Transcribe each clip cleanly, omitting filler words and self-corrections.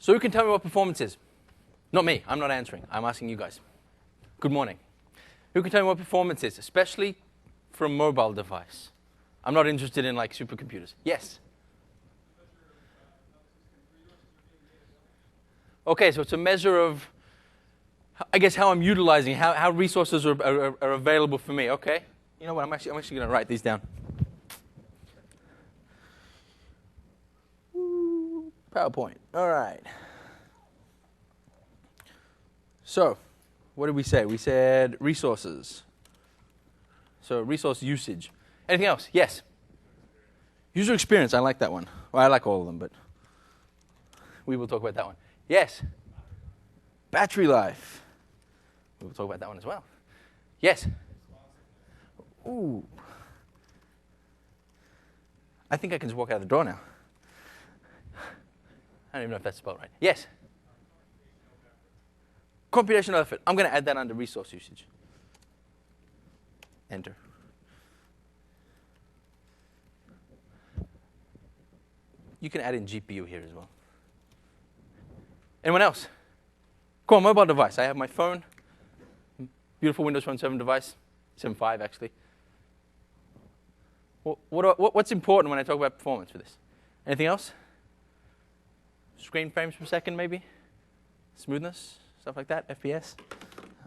So who can tell me what performance is? Not me. I'm not answering. I'm asking you guys. Good morning. Who can tell me what performance is, especially for a mobile device? I'm not interested in like supercomputers. Yes? Okay, so it's a measure of, I guess, how I'm utilizing, how resources are available for me. Okay. You know what? I'm actually going to write these down. PowerPoint. All right. So, what did we say? We said resources. So, resource usage. Anything else? Yes? User experience. I like that one. Well, I like all of them, but we will talk about that one. Yes? Battery life. We will talk about that one as well. Yes? Ooh. I think I can just walk out the door now. I don't even know if that's spelled right. Yes? Computational effort. I'm going to add that under resource usage. Enter. You can add in GPU here as well. Anyone else? Come on, mobile device. I have my phone. Beautiful Windows Phone 7 device. 7.5 actually. What's important when I talk about performance for this? Anything else? Screen frames per second maybe? Smoothness? Stuff like that? FPS?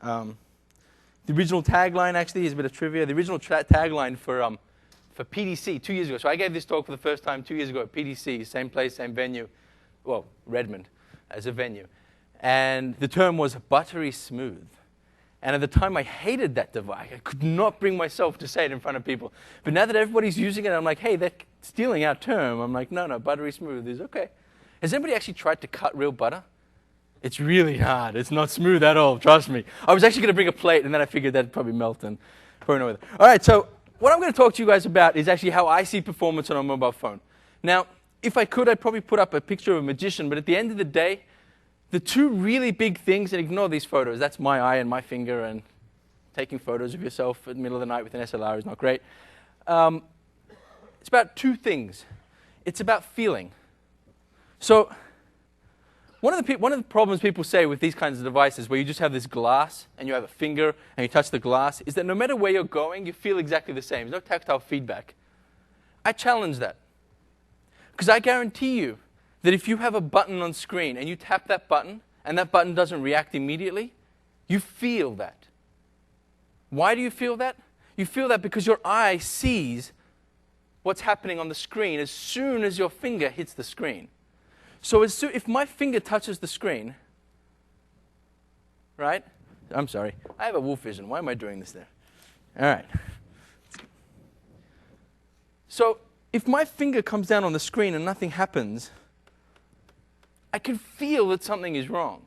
The original tagline actually is a bit of trivia. The original tagline for PDC 2 years ago. So I gave this talk for the first time 2 years ago at PDC, same place, same venue. Well, Redmond as a venue. And the term was buttery smooth. And at the time, I hated that device. I could not bring myself to say it in front of people. But now that everybody's using it, I'm like, hey, they're stealing our term. I'm like, no, buttery smooth is okay. Has anybody actually tried to cut real butter? It's really hard. It's not smooth at all, trust me. I was actually going to bring a plate, and then I figured that'd probably melt and probably no. All right, so what I'm going to talk to you guys about is actually how I see performance on a mobile phone. Now, if I could, I'd probably put up a picture of a magician, but at the end of the day, the two really big things, and ignore these photos, that's my eye and my finger, and taking photos of yourself in the middle of the night with an SLR is not great. It's about two things. It's about feeling. So one of the problems people say with these kinds of devices where you just have this glass and you have a finger and you touch the glass is that no matter where you're going, you feel exactly the same. There's no tactile feedback. I challenge that. Because I guarantee you that if you have a button on screen and you tap that button and that button doesn't react immediately, you feel that. Why do you feel that? You feel that because your eye sees what's happening on the screen as soon as your finger hits the screen. So if my finger touches the screen, right? I'm sorry. I have a wolf vision. Why am I doing this there? All right. So if my finger comes down on the screen and nothing happens, I can feel that something is wrong.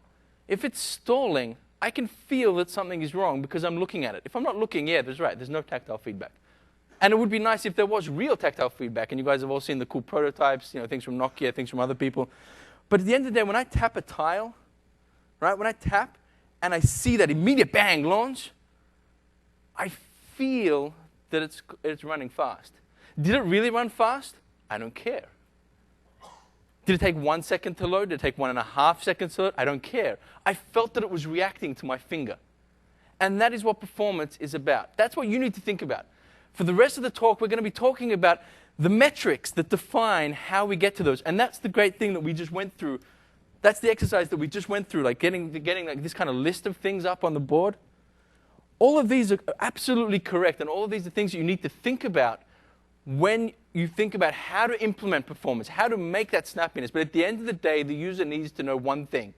If it's stalling, I can feel that something is wrong because I'm looking at it. If I'm not looking, yeah, there's no tactile feedback. And it would be nice if there was real tactile feedback, and you guys have all seen the cool prototypes, things from Nokia, things from other people. But at the end of the day, when I tap a tile, right, when I tap and I see that immediate bang launch, I feel that it's running fast. Did it really run fast? I don't care. Did it take 1 second to load? Did it take 1.5 seconds to load? I don't care. I felt that it was reacting to my finger. And that is what performance is about. That's what you need to think about. For the rest of the talk, we're going to be talking about the metrics that define how we get to those. And that's the great thing that we just went through. That's the exercise that we just went through, like getting like this kind of list of things up on the board. All of these are absolutely correct, and all of these are things that you need to think about when you think about how to implement performance, how to make that snappiness. But at the end of the day, the user needs to know one thing.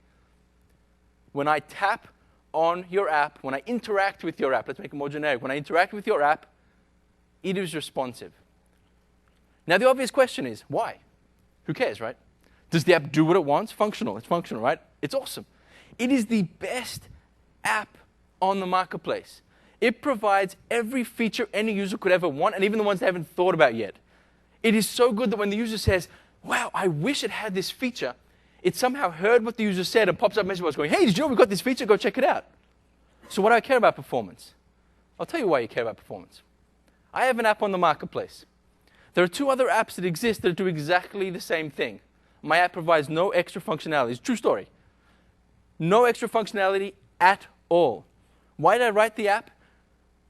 When I tap on your app, when I interact with your app, let's make it more generic. When I interact with your app, it is responsive. Now, the obvious question is, why? Who cares, right? Does the app do what it wants? Functional. It's functional, right? It's awesome. It is the best app on the marketplace. It provides every feature any user could ever want, and even the ones they haven't thought about yet. It is so good that when the user says, wow, I wish it had this feature, it somehow heard what the user said and pops up a message going, hey, did you know we got this feature? Go check it out. So why do I care about performance? I'll tell you why you care about performance. I have an app on the marketplace. There are two other apps that exist that do exactly the same thing. my app provides no extra functionality. It's a true story. No extra functionality at all. Why did I write the app?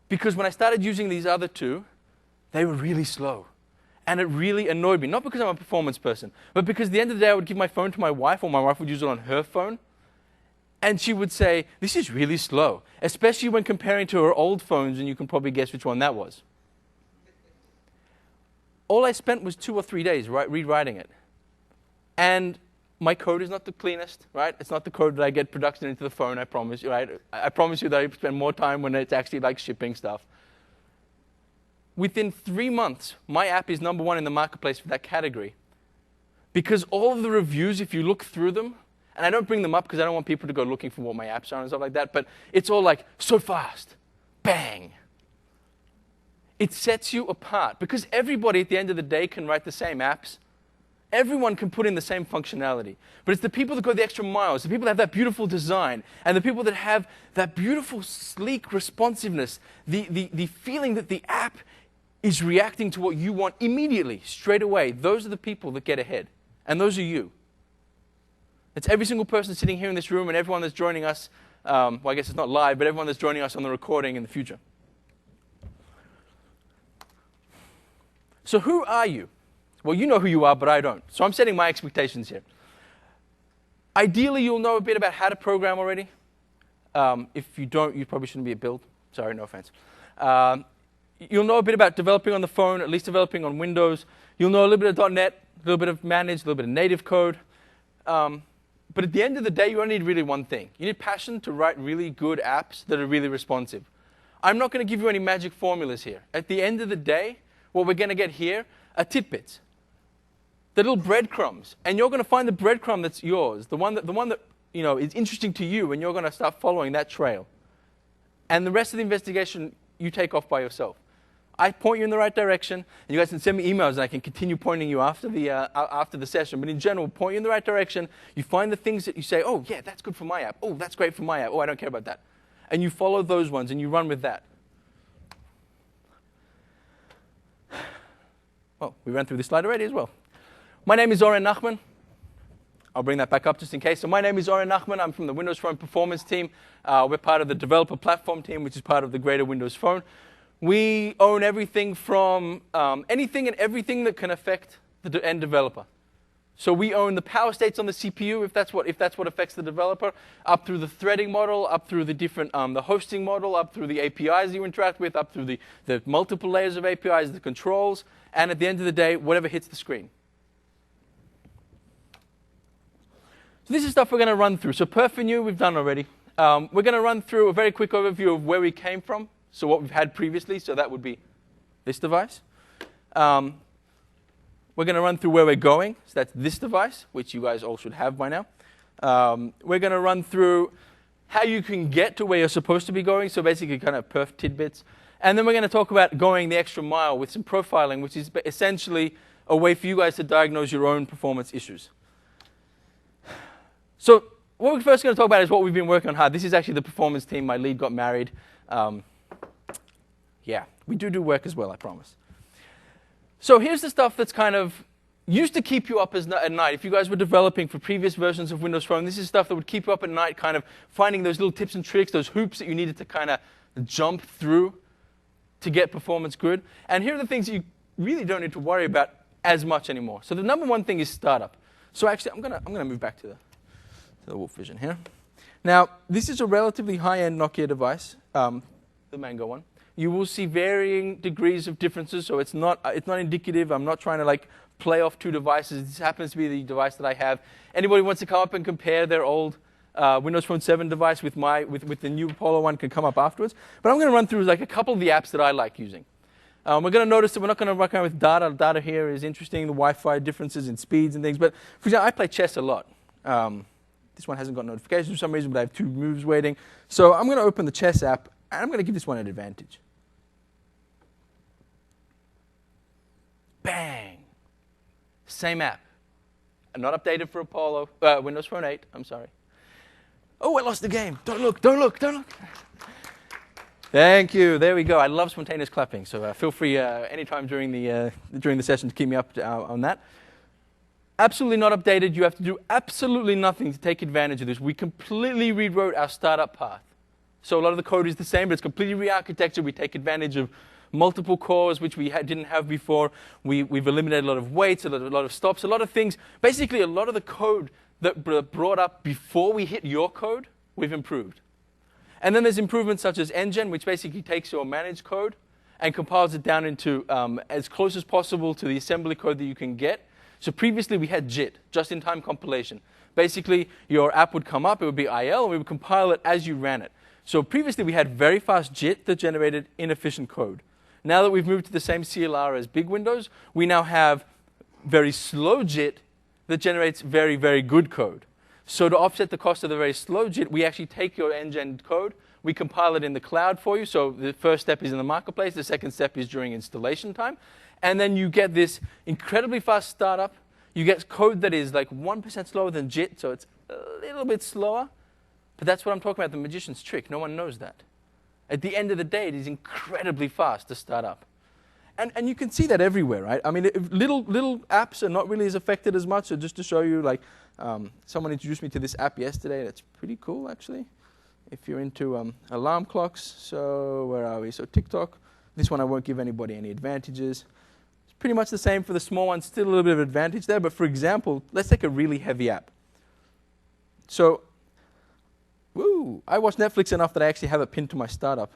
Because when I started using these other two, they were really slow. And it really annoyed me. Not because I'm a performance person, but because at the end of the day, I would give my phone to my wife, or my wife would use it on her phone. And she would say, this is really slow, especially when comparing to her old phones, and you can probably guess which one that was. All I spent was 2 or 3 days rewriting it. And my code is not the cleanest, right? It's not the code that I get production into the phone, I promise you, right? I promise you that I spend more time when it's actually like shipping stuff. Within 3 months, my app is #1 in the marketplace for that category. Because all of the reviews, if you look through them, and I don't bring them up because I don't want people to go looking for what my apps are and stuff like that, but it's all like, so fast, bang. It sets you apart because everybody at the end of the day can write the same apps. Everyone can put in the same functionality. But it's the people that go the extra miles, the people that have that beautiful design, and the people that have that beautiful, sleek responsiveness, the feeling that the app is reacting to what you want immediately, straight away. Those are the people that get ahead. And those are you. It's every single person sitting here in this room and everyone that's joining us, well, I guess it's not live, but everyone that's joining us on the recording in the future. So who are you? Well, you know who you are, but I don't. So I'm setting my expectations here. Ideally, you'll know a bit about how to program already. If you don't, you probably shouldn't be a build. Sorry, no offense. You'll know a bit about developing on the phone, at least developing on Windows. You'll know a little bit of .NET, a little bit of Managed, a little bit of native code. But at the end of the day, you only need really one thing. You need passion to write really good apps that are really responsive. I'm not going to give you any magic formulas here. At the end of the day, what we're going to get here are tidbits. The little breadcrumbs. And you're going to find the breadcrumb that's yours, the one that is interesting to you, and you're going to start following that trail. And the rest of the investigation, you take off by yourself. I point you in the right direction, and you guys can send me emails, and I can continue pointing you after the session. But in general, point you in the right direction. You find the things that you say, oh, yeah, that's good for my app. Oh, that's great for my app. Oh, I don't care about that. And you follow those ones, and you run with that. Well, we ran through this slide already as well. My name is Oren Nachman. I'll bring that back up just in case. So my name is Oren Nachman. I'm from the Windows Phone Performance team. We're part of the developer platform team, which is part of the greater Windows Phone. We own everything from anything and everything that can affect the end developer. So we own the power states on the CPU, if that's what affects the developer, up through the threading model, up through the different the hosting model, up through the APIs you interact with, up through the multiple layers of APIs, the controls, and at the end of the day, whatever hits the screen. So this is stuff we're going to run through. So perf and new, we've done already. We're going to run through a very quick overview of where we came from. So what we've had previously, so that would be this device. We're going to run through where we're going. So that's this device, which you guys all should have by now. We're going to run through how you can get to where you're supposed to be going. So basically kind of perf tidbits. And then we're going to talk about going the extra mile with some profiling, which is essentially a way for you guys to diagnose your own performance issues. So what we're first going to talk about is what we've been working on hard. This is actually the performance team. My lead got married. Yeah, we do work as well, I promise. So here's the stuff that's kind of used to keep you up at night. If you guys were developing for previous versions of Windows Phone, this is stuff that would keep you up at night, kind of finding those little tips and tricks, those hoops that you needed to kind of jump through to get performance good. And here are the things that you really don't need to worry about as much anymore. So the number one thing is startup. So actually, I'm gonna move back to the Wolf Vision here. Now, this is a relatively high-end Nokia device, the Mango one. You will see varying degrees of differences, so it's not indicative. I'm not trying to like play off two devices. This happens to be the device that I have. Anybody who wants to come up and compare their old Windows Phone 7 device with the new Apollo one can come up afterwards. But I'm going to run through like a couple of the apps that I like using. We're going to notice that we're not going to work around with data. Data here is interesting, the Wi-Fi differences in speeds and things. But for example, I play chess a lot. This one hasn't got notifications for some reason, but I have 2 moves waiting. So I'm going to open the chess app, and I'm going to give this one an advantage. Bang! Same app. Not updated for Apollo, Windows Phone 8, I'm sorry. Oh, I lost the game. Don't look. Thank you. There we go. I love spontaneous clapping, so feel free anytime during the session to keep me up on that. Absolutely not updated. You have to do absolutely nothing to take advantage of this. We completely rewrote our startup path. So a lot of the code is the same, but it's completely re-architected. We take advantage of multiple cores, which we didn't have before. We've eliminated a lot of waits, a lot of stops, a lot of things. Basically, a lot of the code that brought up before we hit your code, we've improved. And then there's improvements such as NGen, which basically takes your managed code and compiles it down into as close as possible to the assembly code that you can get. So previously we had JIT, just-in-time compilation. Basically, your app would come up, it would be IL, and we would compile it as you ran it. So previously we had very fast JIT that generated inefficient code. Now that we've moved to the same CLR as big Windows, we now have very slow JIT that generates very, very good code. So to offset the cost of the very slow JIT, we actually take your NGen code, we compile it in the cloud for you. So the first step is in the marketplace, the second step is during installation time. And then you get this incredibly fast startup. You get code that is like 1% slower than JIT, so it's a little bit slower. But that's what I'm talking about, the magician's trick. No one knows that. At the end of the day, it is incredibly fast to start up. And you can see that everywhere, right? I mean, little apps are not really as affected as much. So just to show you, like, someone introduced me to this app yesterday. That's pretty cool, actually, if you're into alarm clocks. So where are we? So TikTok. This one I won't give anybody any advantages. It's pretty much the same for the small ones. Still a little bit of advantage there. But for example, let's take a really heavy app. So, I watch Netflix enough that I actually have it pinned to my startup.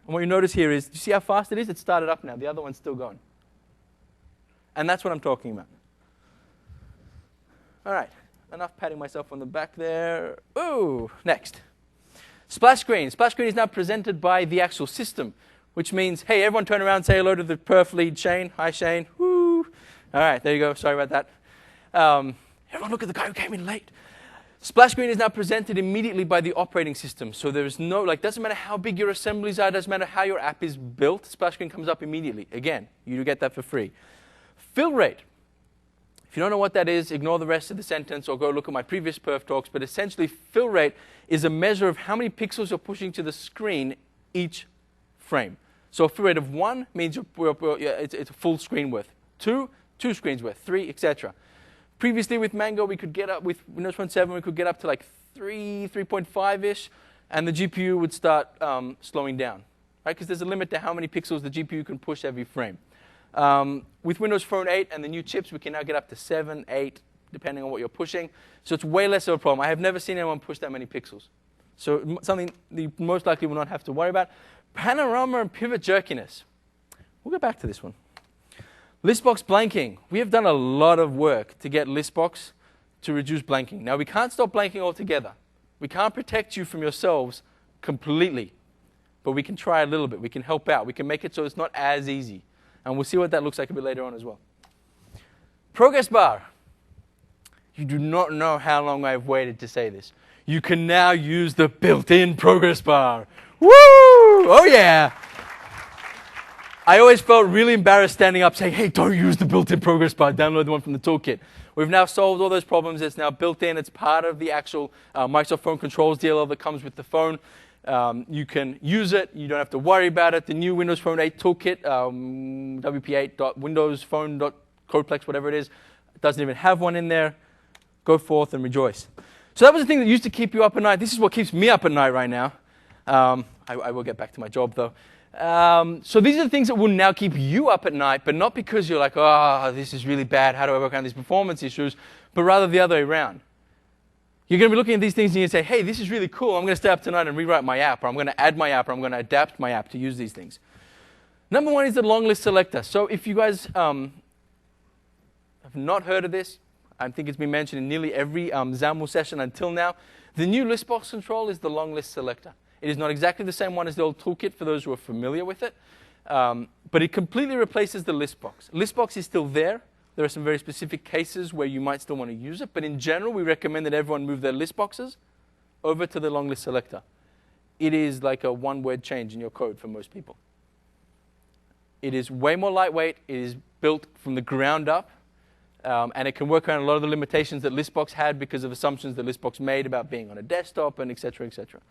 And what you notice here is, do you see how fast it is? It started up now. The other one's still going. And that's what I'm talking about. All right, enough patting myself on the back there. Ooh, next. Splash screen. Splash screen is now presented by the actual system, which means, hey, everyone turn around and say hello to the perf lead, Shane. Hi, Shane. Woo. All right, there you go. Sorry about that. Everyone look at the guy who came in late. Splash screen is now presented immediately by the operating system. So there is no, doesn't matter how big your assemblies are, doesn't matter how your app is built, splash screen comes up immediately. Again, you do get that for free. Fill rate. If you don't know what that is, ignore the rest of the sentence or go look at my previous perf talks. But essentially, fill rate is a measure of how many pixels you're pushing to the screen each frame. So a fill rate of 1 means it's a full screen width. 2 screens width. 3, etc. Previously with Mango, we could get up, with Windows Phone 7, we could get up to like 3.5-ish, and the GPU would start slowing down, right? Because there's a limit to how many pixels the GPU can push every frame. With Windows Phone 8 and the new chips, we can now get up to 7, 8, depending on what you're pushing. So it's way less of a problem. I have never seen anyone push that many pixels. So something you most likely will not have to worry about. Panorama and pivot jerkiness. We'll get back to this one. Listbox blanking. We have done a lot of work to get Listbox to reduce blanking. Now, we can't stop blanking altogether. We can't protect you from yourselves completely. But we can try a little bit. We can help out. We can make it so it's not as easy. And we'll see what that looks like a bit later on as well. Progress bar. You do not know how long I've waited to say this. You can now use the built-in progress bar. Woo! Oh, yeah. I always felt really embarrassed standing up saying, hey, don't use the built-in progress bar, download the one from the toolkit. We've now solved all those problems. It's now built in. It's part of the actual Microsoft Phone Controls DLL that comes with the phone. You can use it. You don't have to worry about it. The new Windows Phone 8 toolkit, wp8.windowsphone.codeplex, whatever it is, doesn't even have one in there. Go forth and rejoice. So that was the thing that used to keep you up at night. This is what keeps me up at night right now. I will get back to my job, though. So these are the things that will now keep you up at night, but not because you're like, oh, this is really bad, how do I work on these performance issues, but rather the other way around. You're going to be looking at these things and you say, hey, this is really cool, I'm going to stay up tonight and rewrite my app, or I'm going to add my app, or I'm going to adapt my app to use these things. Number one is the long list selector. So if you guys have not heard of this, I think it's been mentioned in nearly every XAML session until now, the new listbox control is the long list selector. It is not exactly the same one as the old toolkit for those who are familiar with it, but it completely replaces the listbox. Listbox is still there. There are some very specific cases where you might still want to use it, but in general, we recommend that everyone move their listboxes over to the long list selector. It is like a one-word change in your code for most people. It is way more lightweight. It is built from the ground up, and it can work around a lot of the limitations that listbox had because of assumptions that listbox made about being on a desktop and et cetera, et cetera.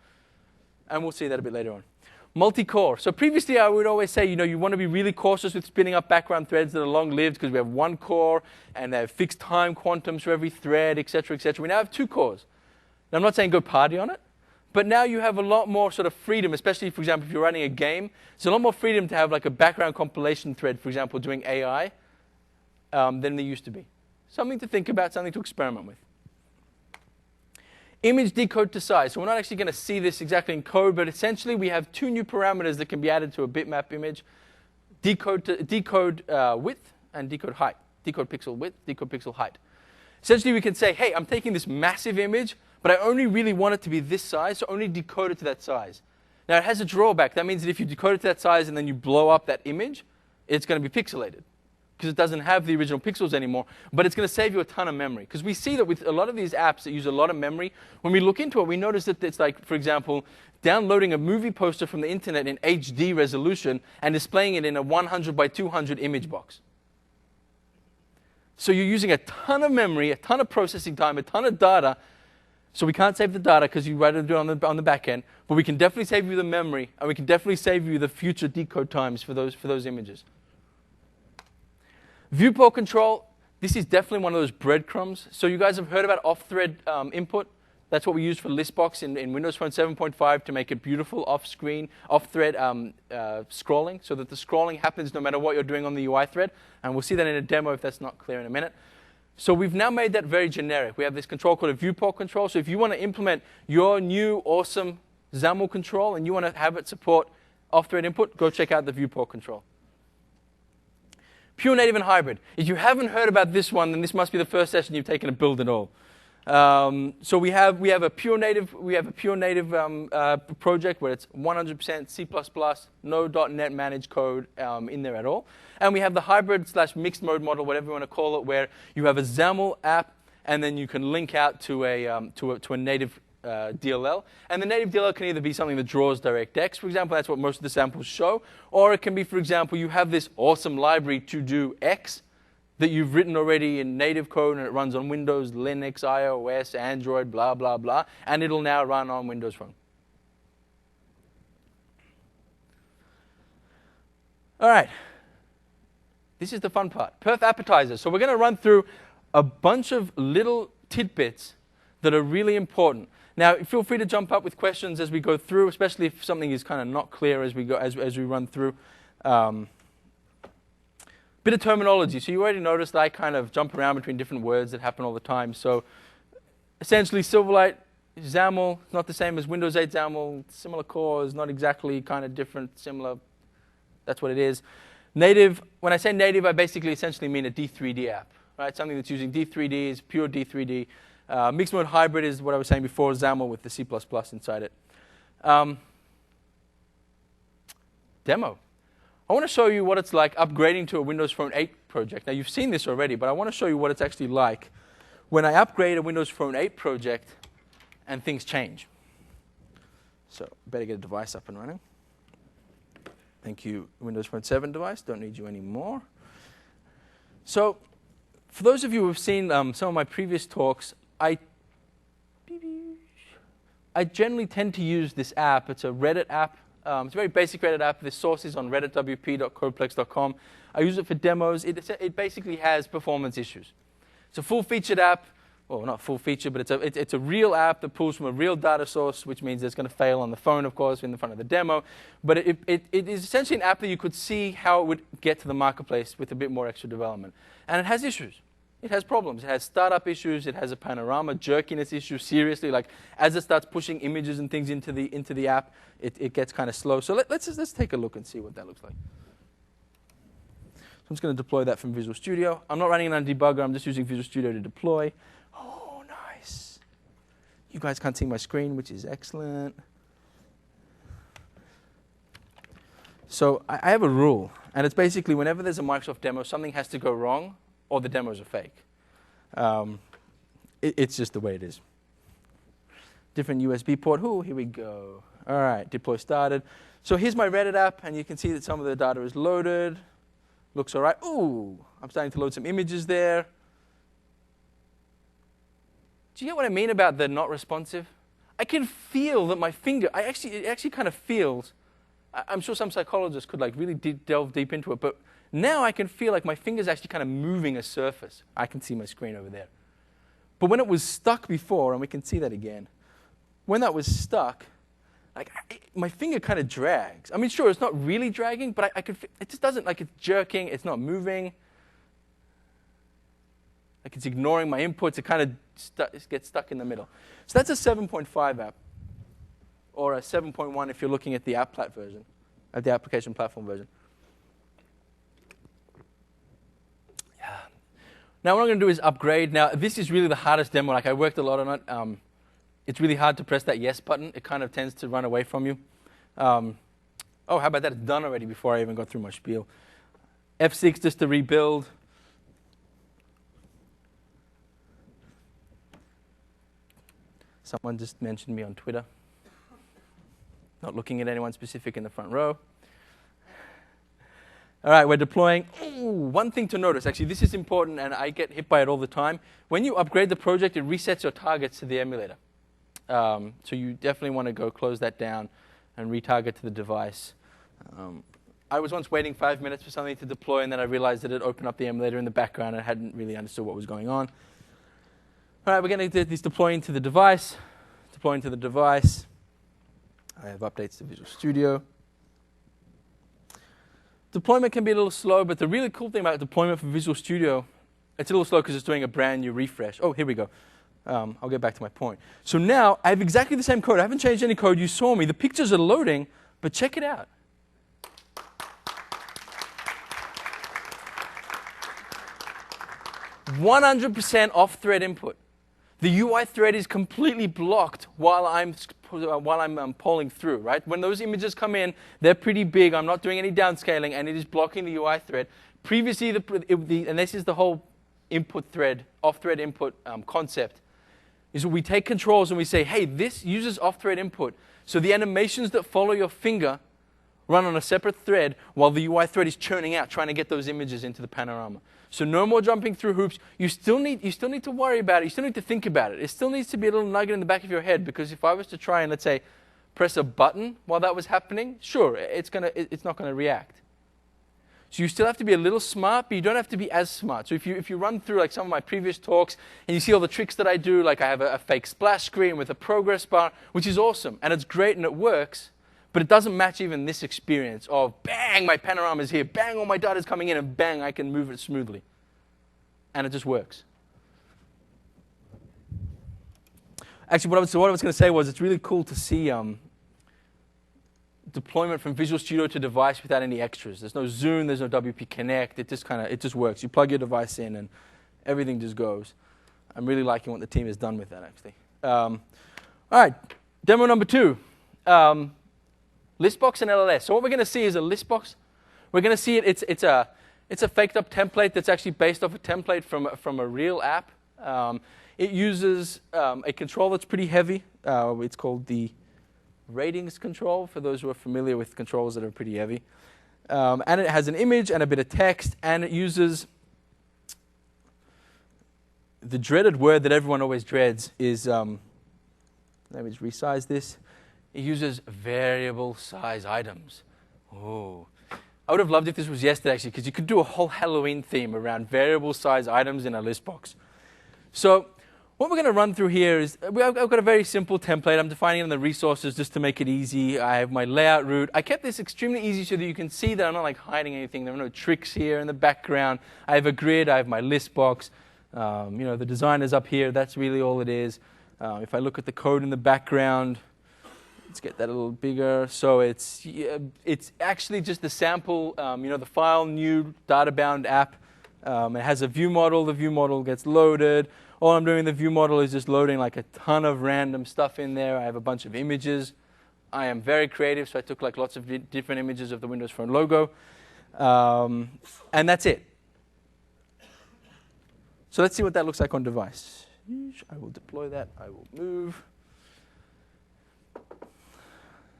And we'll see that a bit later on. Multi-core. So previously I would always say, you want to be really cautious with spinning up background threads that are long-lived because we have one core and they have fixed time quantums for every thread, et cetera, et cetera. We now have 2 cores. Now I'm not saying go party on it, but now you have a lot more sort of freedom, especially, for example, if you're running a game. There's a lot more freedom to have like a background compilation thread, for example, doing AI than there used to be. Something to think about, something to experiment with. Image decode to size. So we're not actually going to see this exactly in code, but essentially we have 2 new parameters that can be added to a bitmap image. Decode width and decode height. Decode pixel width, decode pixel height. Essentially we can say, hey, I'm taking this massive image, but I only really want it to be this size, so only decode it to that size. Now it has a drawback. That means that if you decode it to that size and then you blow up that image, it's going to be pixelated, because it doesn't have the original pixels anymore, but it's going to save you a ton of memory. Because we see that with a lot of these apps that use a lot of memory, when we look into it, we notice that it's like, for example, downloading a movie poster from the internet in HD resolution and displaying it in a 100 by 200 image box. So you're using a ton of memory, a ton of processing time, a ton of data. So we can't save the data because you rather do it on the back end, but we can definitely save you the memory, and we can definitely save you the future decode times for those images. Viewport control, this is definitely one of those breadcrumbs. So you guys have heard about off-thread input. That's what we use for Listbox in Windows Phone 7.5 to make it beautiful off-screen, off-thread scrolling, so that the scrolling happens no matter what you're doing on the UI thread. And we'll see that in a demo if that's not clear in a minute. So we've now made that very generic. We have this control called a viewport control. So if you want to implement your new awesome XAML control and you want to have it support off-thread input, go check out the viewport control. Pure native and hybrid. If you haven't heard about this one, then this must be the first session you've taken to build it all. So we have a pure native project where it's 100% C++, no .NET managed code in there at all, and we have the hybrid / mixed mode model, whatever you want to call it, where you have a XAML app and then you can link out to a native DLL. And the native DLL can either be something that draws DirectX, for example, that's what most of the samples show, or it can be, for example, you have this awesome library to do X that you've written already in native code and it runs on Windows, Linux, iOS, Android, blah, blah, blah, and it'll now run on Windows Phone. All right. This is the fun part. Perf appetizers. So we're going to run through a bunch of little tidbits that are really important. Now, feel free to jump up with questions as we go through, especially if something is kind of not clear as we go as we run through. Bit of terminology. So you already noticed that I kind of jump around between different words that happen all the time. So essentially, Silverlight XAML is not the same as Windows 8 XAML. Similar cores, not exactly, kind of different, similar. That's what it is. Native. When I say native, I basically essentially mean a D3D app, right? Something that's using D3D is pure D3D. Mixed mode hybrid is what I was saying before, XAML with the C++ inside it. Demo. I want to show you what it's like upgrading to a Windows Phone 8 project. Now, you've seen this already, but I want to show you what it's actually like when I upgrade a Windows Phone 8 project and things change. So, better get a device up and running. Thank you, Windows Phone 7 device. Don't need you anymore. So, for those of you who have seen some of my previous talks, I generally tend to use this app. It's a Reddit app. It's a very basic Reddit app. The source is on redditwp.codeplex.com. I use it for demos. It basically has performance issues. It's a full-featured app. Well, not full-featured, but it's a real app that pulls from a real data source, which means it's going to fail on the phone, of course, in the front of the demo. But it is essentially an app that you could see how it would get to the marketplace with a bit more extra development. And it has issues. It has problems. It has startup issues. It has a panorama jerkiness issue. Seriously, like as it starts pushing images and things into the app, it gets kind of slow. So let's take a look and see what that looks like. So I'm just going to deploy that from Visual Studio. I'm not running it on debugger. I'm just using Visual Studio to deploy. Oh, nice. You guys can't see my screen, which is excellent. So I have a rule, and it's basically whenever there's a Microsoft demo, something has to go wrong, or the demos are fake. It's just the way it is. Different USB port. Ooh, here we go. All right, deploy started. So here's my Reddit app, and you can see that some of the data is loaded. Looks all right. Ooh, I'm starting to load some images there. Do you get what I mean about the not responsive? I can feel that my finger, it actually kind of feels I'm sure some psychologists could like really delve deep into it, but now I can feel like my finger's actually kind of moving a surface. I can see my screen over there. But when it was stuck before, and we can see that again, when that was stuck, like my finger kind of drags. I mean, sure, it's not really dragging, but I could. It just doesn't, like it's jerking, it's not moving. Like it's ignoring my inputs, it kind of gets stuck in the middle. So that's a 7.5 app, or a 7.1 if you're looking at the app version, at the application platform version. Yeah. Now what I'm going to do is upgrade. Now this is really the hardest demo. Like I worked a lot on it. It's really hard to press that yes button. It kind of tends to run away from you. Oh, how about that? It's done already before I even got through my spiel. F6 just to rebuild. Someone just mentioned me on Twitter. Not looking at anyone specific in the front row. All right, we're deploying. Ooh, one thing to notice, actually, this is important, and I get hit by it all the time. When you upgrade the project, it resets your targets to the emulator. So you definitely want to go close that down and retarget to the device. I was once waiting 5 minutes for something to deploy, and then I realized that it opened up the emulator in the background, and I hadn't really understood what was going on. All right, we're going to do this deploying to the device. Deploying to the device. I have updates to Visual Studio. Deployment can be a little slow, but the really cool thing about deployment for Visual Studio, it's a little slow because it's doing a brand new refresh. Oh, here we go. I'll get back to my point. So now I have exactly the same code. I haven't changed any code. You saw me. The pictures are loading, but check it out. 100% off-thread input. The UI thread is completely blocked while I'm polling through, right? When those images come in, they're pretty big. I'm not doing any downscaling, and it is blocking the UI thread. Previously, and this is the whole input thread, off-thread input concept, is we take controls and we say, hey, this uses off-thread input. So the animations that follow your finger run on a separate thread while the UI thread is churning out, trying to get those images into the panorama. So no more jumping through hoops. You still need to worry about it. You still need to think about it. It still needs to be a little nugget in the back of your head, because if I was to try and, let's say, press a button while that was happening, sure, it's not going to react. So you still have to be a little smart, but you don't have to be as smart. So if you run through like some of my previous talks and you see all the tricks that I do, like I have a fake splash screen with a progress bar, which is awesome, and it's great and it works, but it doesn't match even this experience of bang, my panorama is here, bang, all my data's coming in, and bang, I can move it smoothly. And it just works. Actually, what I was going to say was it's really cool to see deployment from Visual Studio to device without any extras. There's no Zoom, there's no WP Connect. It just works. You plug your device in and everything just goes. I'm really liking what the team has done with that, actually. All right, demo number 2. Listbox and LLS. So what we're going to see is a listbox. We're going to see it's a faked up template that's actually based off a template from a real app. It uses a control that's pretty heavy. It's called the ratings control, for those who are familiar with controls that are pretty heavy. And it has an image and a bit of text, and it uses the dreaded word that everyone always dreads is, let me just resize this. It uses variable size items. Oh, I would have loved if this was yesterday, actually, because you could do a whole Halloween theme around variable size items in a list box. So what we're going to run through here is, I've got a very simple template. I'm defining it in the resources just to make it easy. I have my layout route. I kept this extremely easy so that you can see that I'm not like hiding anything. There are no tricks here in the background. I have a grid. I have my list box. The design is up here. That's really all it is. If I look at the code in the background, let's get that a little bigger. So it's actually just the sample, the file new data-bound app. It has a view model. The view model gets loaded. All I'm doing in the view model is just loading like a ton of random stuff in there. I have a bunch of images. I am very creative, so I took like lots of different images of the Windows Phone logo. And that's it. So let's see what that looks like on device. I will deploy that. I will move.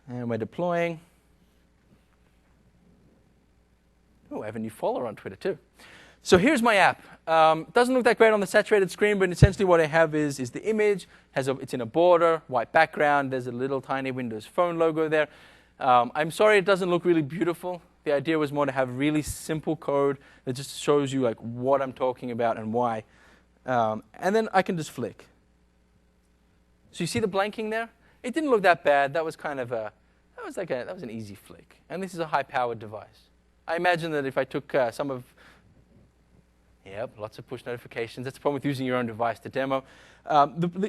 And we're deploying. Oh, I have a new follower on Twitter too. So here's my app. Doesn't look that great on the saturated screen, but essentially what I have is the image. It's in a border, white background. There's a little tiny Windows Phone logo there. I'm sorry it doesn't look really beautiful. The idea was more to have really simple code that just shows you like what I'm talking about and why. And then I can just flick. So you see the blanking there? It didn't look that bad. That was kind of that was an easy flick. And this is a high-powered device. I imagine that if I took lots of push notifications. That's the problem with using your own device to demo.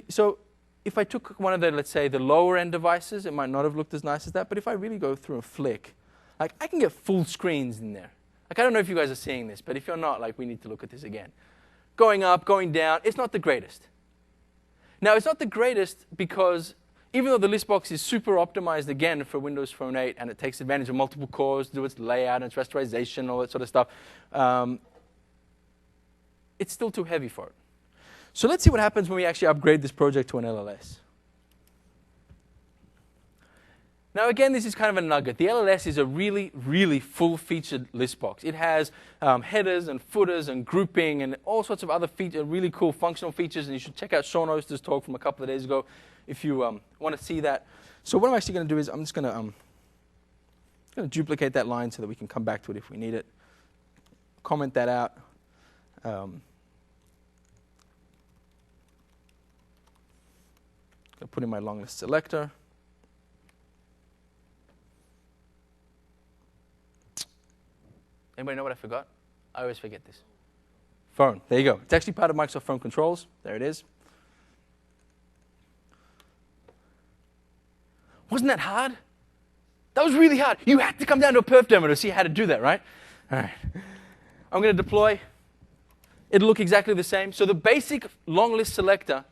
So if I took one of the, let's say, the lower-end devices, it might not have looked as nice as that. But if I really go through a flick, like I can get full screens in there. Like I don't know if you guys are seeing this, but if you're not, like we need to look at this again. Going up, going down, it's not the greatest. Now, it's not the greatest because even though the list box is super optimized again for Windows Phone 8 and it takes advantage of multiple cores to do its layout and its rasterization, all that sort of stuff, it's still too heavy for it. So let's see what happens when we actually upgrade this project to an LLS. Now again, this is kind of a nugget. The LLS is a really, really full-featured list box. It has headers and footers and grouping and all sorts of other really cool functional features, and you should check out Sean Oster's talk from a couple of days ago if you want to see that. So what I'm actually going to do is I'm just going to duplicate that line so that we can come back to it if we need it. Comment that out. I'll put in my long list selector. Anybody know what I forgot? I always forget this. Phone. There you go. It's actually part of Microsoft Phone Controls. There it is. Wasn't that hard? That was really hard. You had to come down to a perf demo to see how to do that, right? All right. I'm going to deploy. It'll look exactly the same. So the basic long list selector,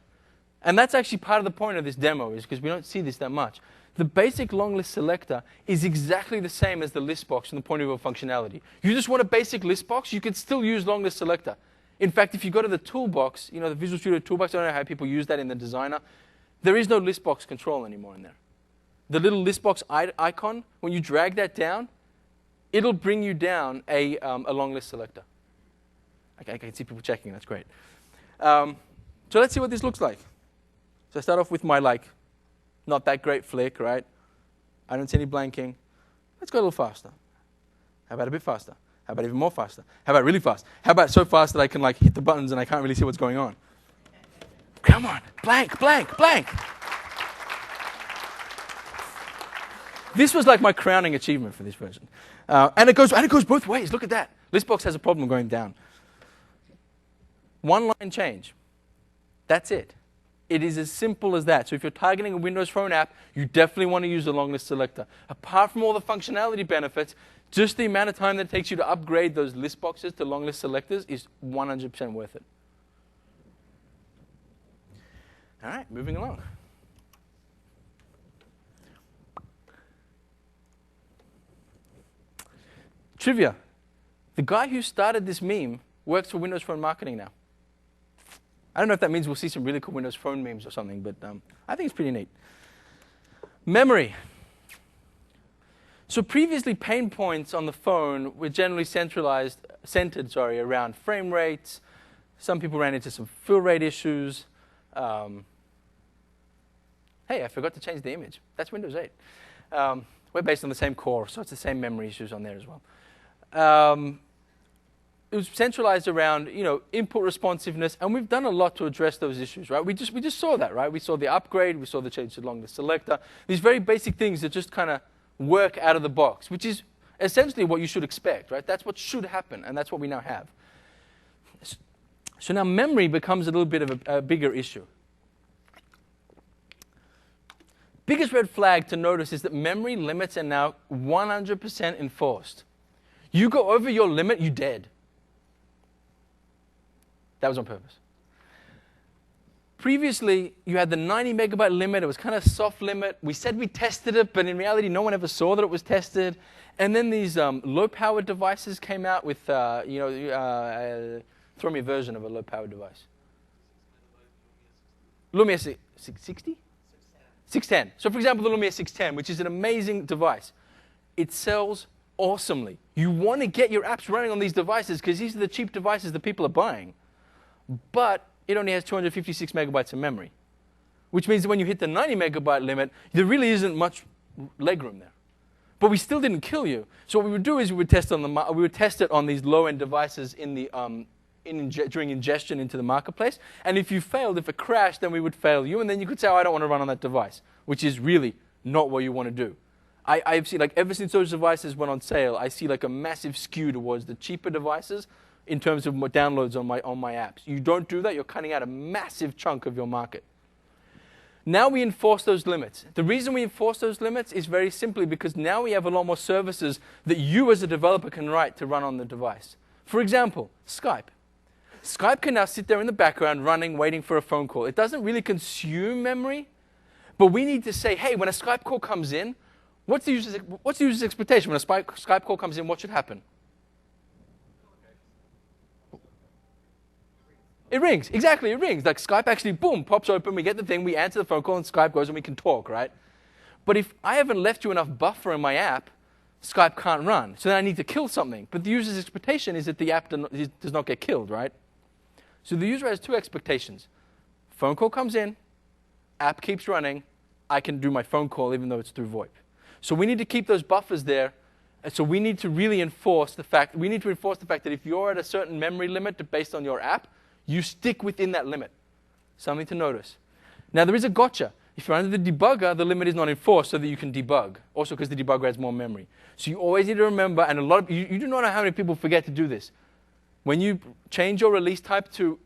and that's actually part of the point of this demo, is because we don't see this that much. The basic long list selector is exactly the same as the list box from the point of view of functionality. You just want a basic list box, you could still use long list selector. In fact, if you go to the toolbox, the Visual Studio Toolbox, I don't know how people use that in the designer, there is no list box control anymore in there. The little list box icon, when you drag that down, it'll bring you down a long list selector. Okay, I can see people checking, that's great. So let's see what this looks like. So I start off with my not that great flick, right? I don't see any blanking. Let's go a little faster. How about a bit faster? How about even more faster? How about really fast? How about so fast that I can hit the buttons and I can't really see what's going on? Come on, blank, blank, blank. This was like my crowning achievement for this version. And it goes both ways. Look at that. Listbox has a problem going down. One line change. That's it. It is as simple as that. So if you're targeting a Windows Phone app, you definitely want to use the long list selector. Apart from all the functionality benefits, just the amount of time that it takes you to upgrade those list boxes to long list selectors is 100% worth it. All right, moving along. Trivia. The guy who started this meme works for Windows Phone marketing now. I don't know if that means we'll see some really cool Windows Phone memes or something, but I think it's pretty neat. Memory. So previously, pain points on the phone were generally centered around frame rates. Some people ran into some fill rate issues. Hey, I forgot to change the image. That's Windows 8. We're based on the same core, so it's the same memory issues on there as well. It was centralized around, input responsiveness, and we've done a lot to address those issues, right? We just saw that, right? We saw the upgrade, we saw the change to long list selector. These very basic things that just kind of work out of the box, which is essentially what you should expect, right? That's what should happen, and that's what we now have. So now memory becomes a little bit of a bigger issue. Biggest red flag to notice is that memory limits are now 100% enforced. You go over your limit, you're dead. That was on purpose. Previously, you had the 90 megabyte limit. It was kind of a soft limit. We said we tested it, but in reality, no one ever saw that it was tested. And then these low-powered devices came out with, throw me a version of a low-powered device. Lumia 660? 610. So for example, the Lumia 610, which is an amazing device. It sells awesomely. You want to get your apps running on these devices because these are the cheap devices that people are buying. But it only has 256 megabytes of memory, which means that when you hit the 90 megabyte limit, there really isn't much legroom there. but we still didn't kill you. So what we would do is we would test it on these low-end devices during ingestion into the marketplace. And if you failed, if it crashed, then we would fail you, and then you could say, oh, I don't want to run on that device, which is really not what you want to do. I've seen, like, ever since those devices went on sale, I see like a massive skew towards the cheaper devices in terms of downloads on my apps. You don't do that, you're cutting out a massive chunk of your market. Now we enforce those limits. The reason we enforce those limits is very simply because now we have a lot more services that you as a developer can write to run on the device. For example, Skype. Skype can now sit there in the background running, waiting for a phone call. It doesn't really consume memory, but we need to say, hey, when a Skype call comes in, what's the user's expectation? When a Skype call comes in, what should happen? It rings. Exactly, it rings. Like Skype actually, boom, pops open, we get the thing, we answer the phone call, and Skype goes and we can talk, right? But if I haven't left you enough buffer in my app, Skype can't run. So then I need to kill something. But the user's expectation is that the app does not get killed, right? So the user has two expectations. Phone call comes in, app keeps running, I can do my phone call even though it's through VoIP. So we need to keep those buffers there. And so we need to really enforce the fact, that if you're at a certain memory limit based on your app, you stick within that limit. Something to notice. Now there is a gotcha. If you're under the debugger, the limit is not enforced so that you can debug. Also because the debugger has more memory. So you always need to remember, and you do not know how many people forget to do this. When you change your release type to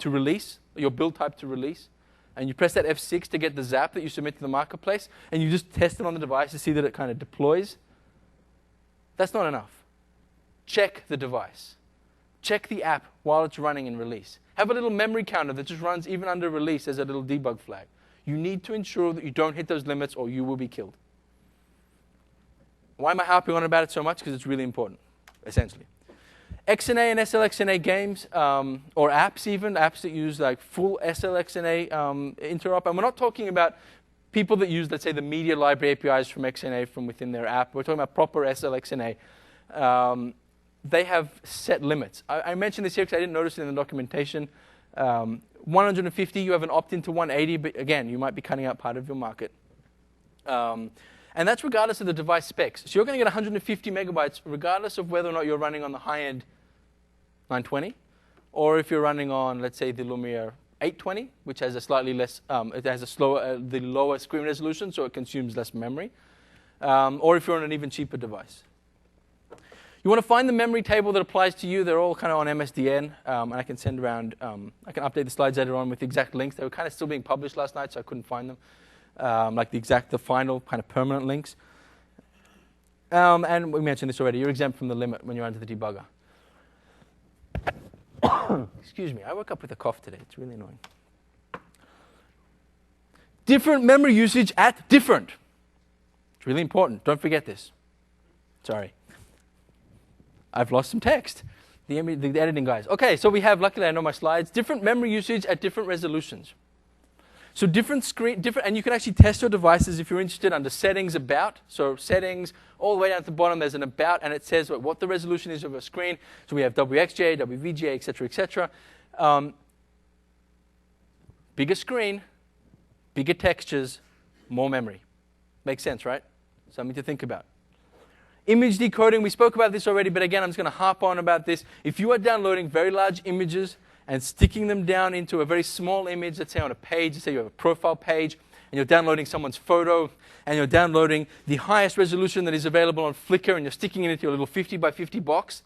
release, your build type to release, and you press that F6 to get the zap that you submit to the marketplace, and you just test it on the device to see that it kind of deploys, that's not enough. Check the device. Check the app while it's running in release. Have a little memory counter that just runs even under release as a little debug flag. You need to ensure that you don't hit those limits or you will be killed. Why am I harping on about it so much? Because it's really important, essentially. XNA and SLXNA games, or apps even, apps that use like full SLXNA interop. And we're not talking about people that use, let's say, the media library APIs from XNA from within their app. We're talking about proper SLXNA. They have set limits. I mentioned this here because I didn't notice it in the documentation. 150, you have an opt-in to 180, but again, you might be cutting out part of your market. And that's regardless of the device specs. So you're going to get 150 megabytes regardless of whether or not you're running on the high-end 920, or if you're running on, let's say, the Lumia 820, which has a slightly less, it has the lower screen resolution, so it consumes less memory, or if you're on an even cheaper device. You want to find the memory table that applies to you. They're all kind of on MSDN, and I can send around, I can update the slides later on with the exact links. They were kind of still being published last night, so I couldn't find them, like the final kind of permanent links. And we mentioned this already. You're exempt from the limit when you're under the debugger. Excuse me, I woke up with a cough today. It's really annoying. Different memory usage at different. It's really important. Don't forget this. Sorry. I've lost some text. The editing guys. Okay, so we have, luckily I know my slides, different memory usage at different resolutions. So different, and you can actually test your devices if you're interested under settings, about. So settings, all the way down at the bottom, there's an about, and it says what the resolution is of a screen. So we have WXGA, WVGA, et cetera, et cetera. Bigger screen, bigger textures, more memory. Makes sense, right? Something to think about. Image decoding, we spoke about this already, but again, I'm just going to harp on about this. If you are downloading very large images and sticking them down into a very small image, let's say on a page, let's say you have a profile page, and you're downloading someone's photo, and you're downloading the highest resolution that is available on Flickr, and you're sticking it into your little 50 by 50 box,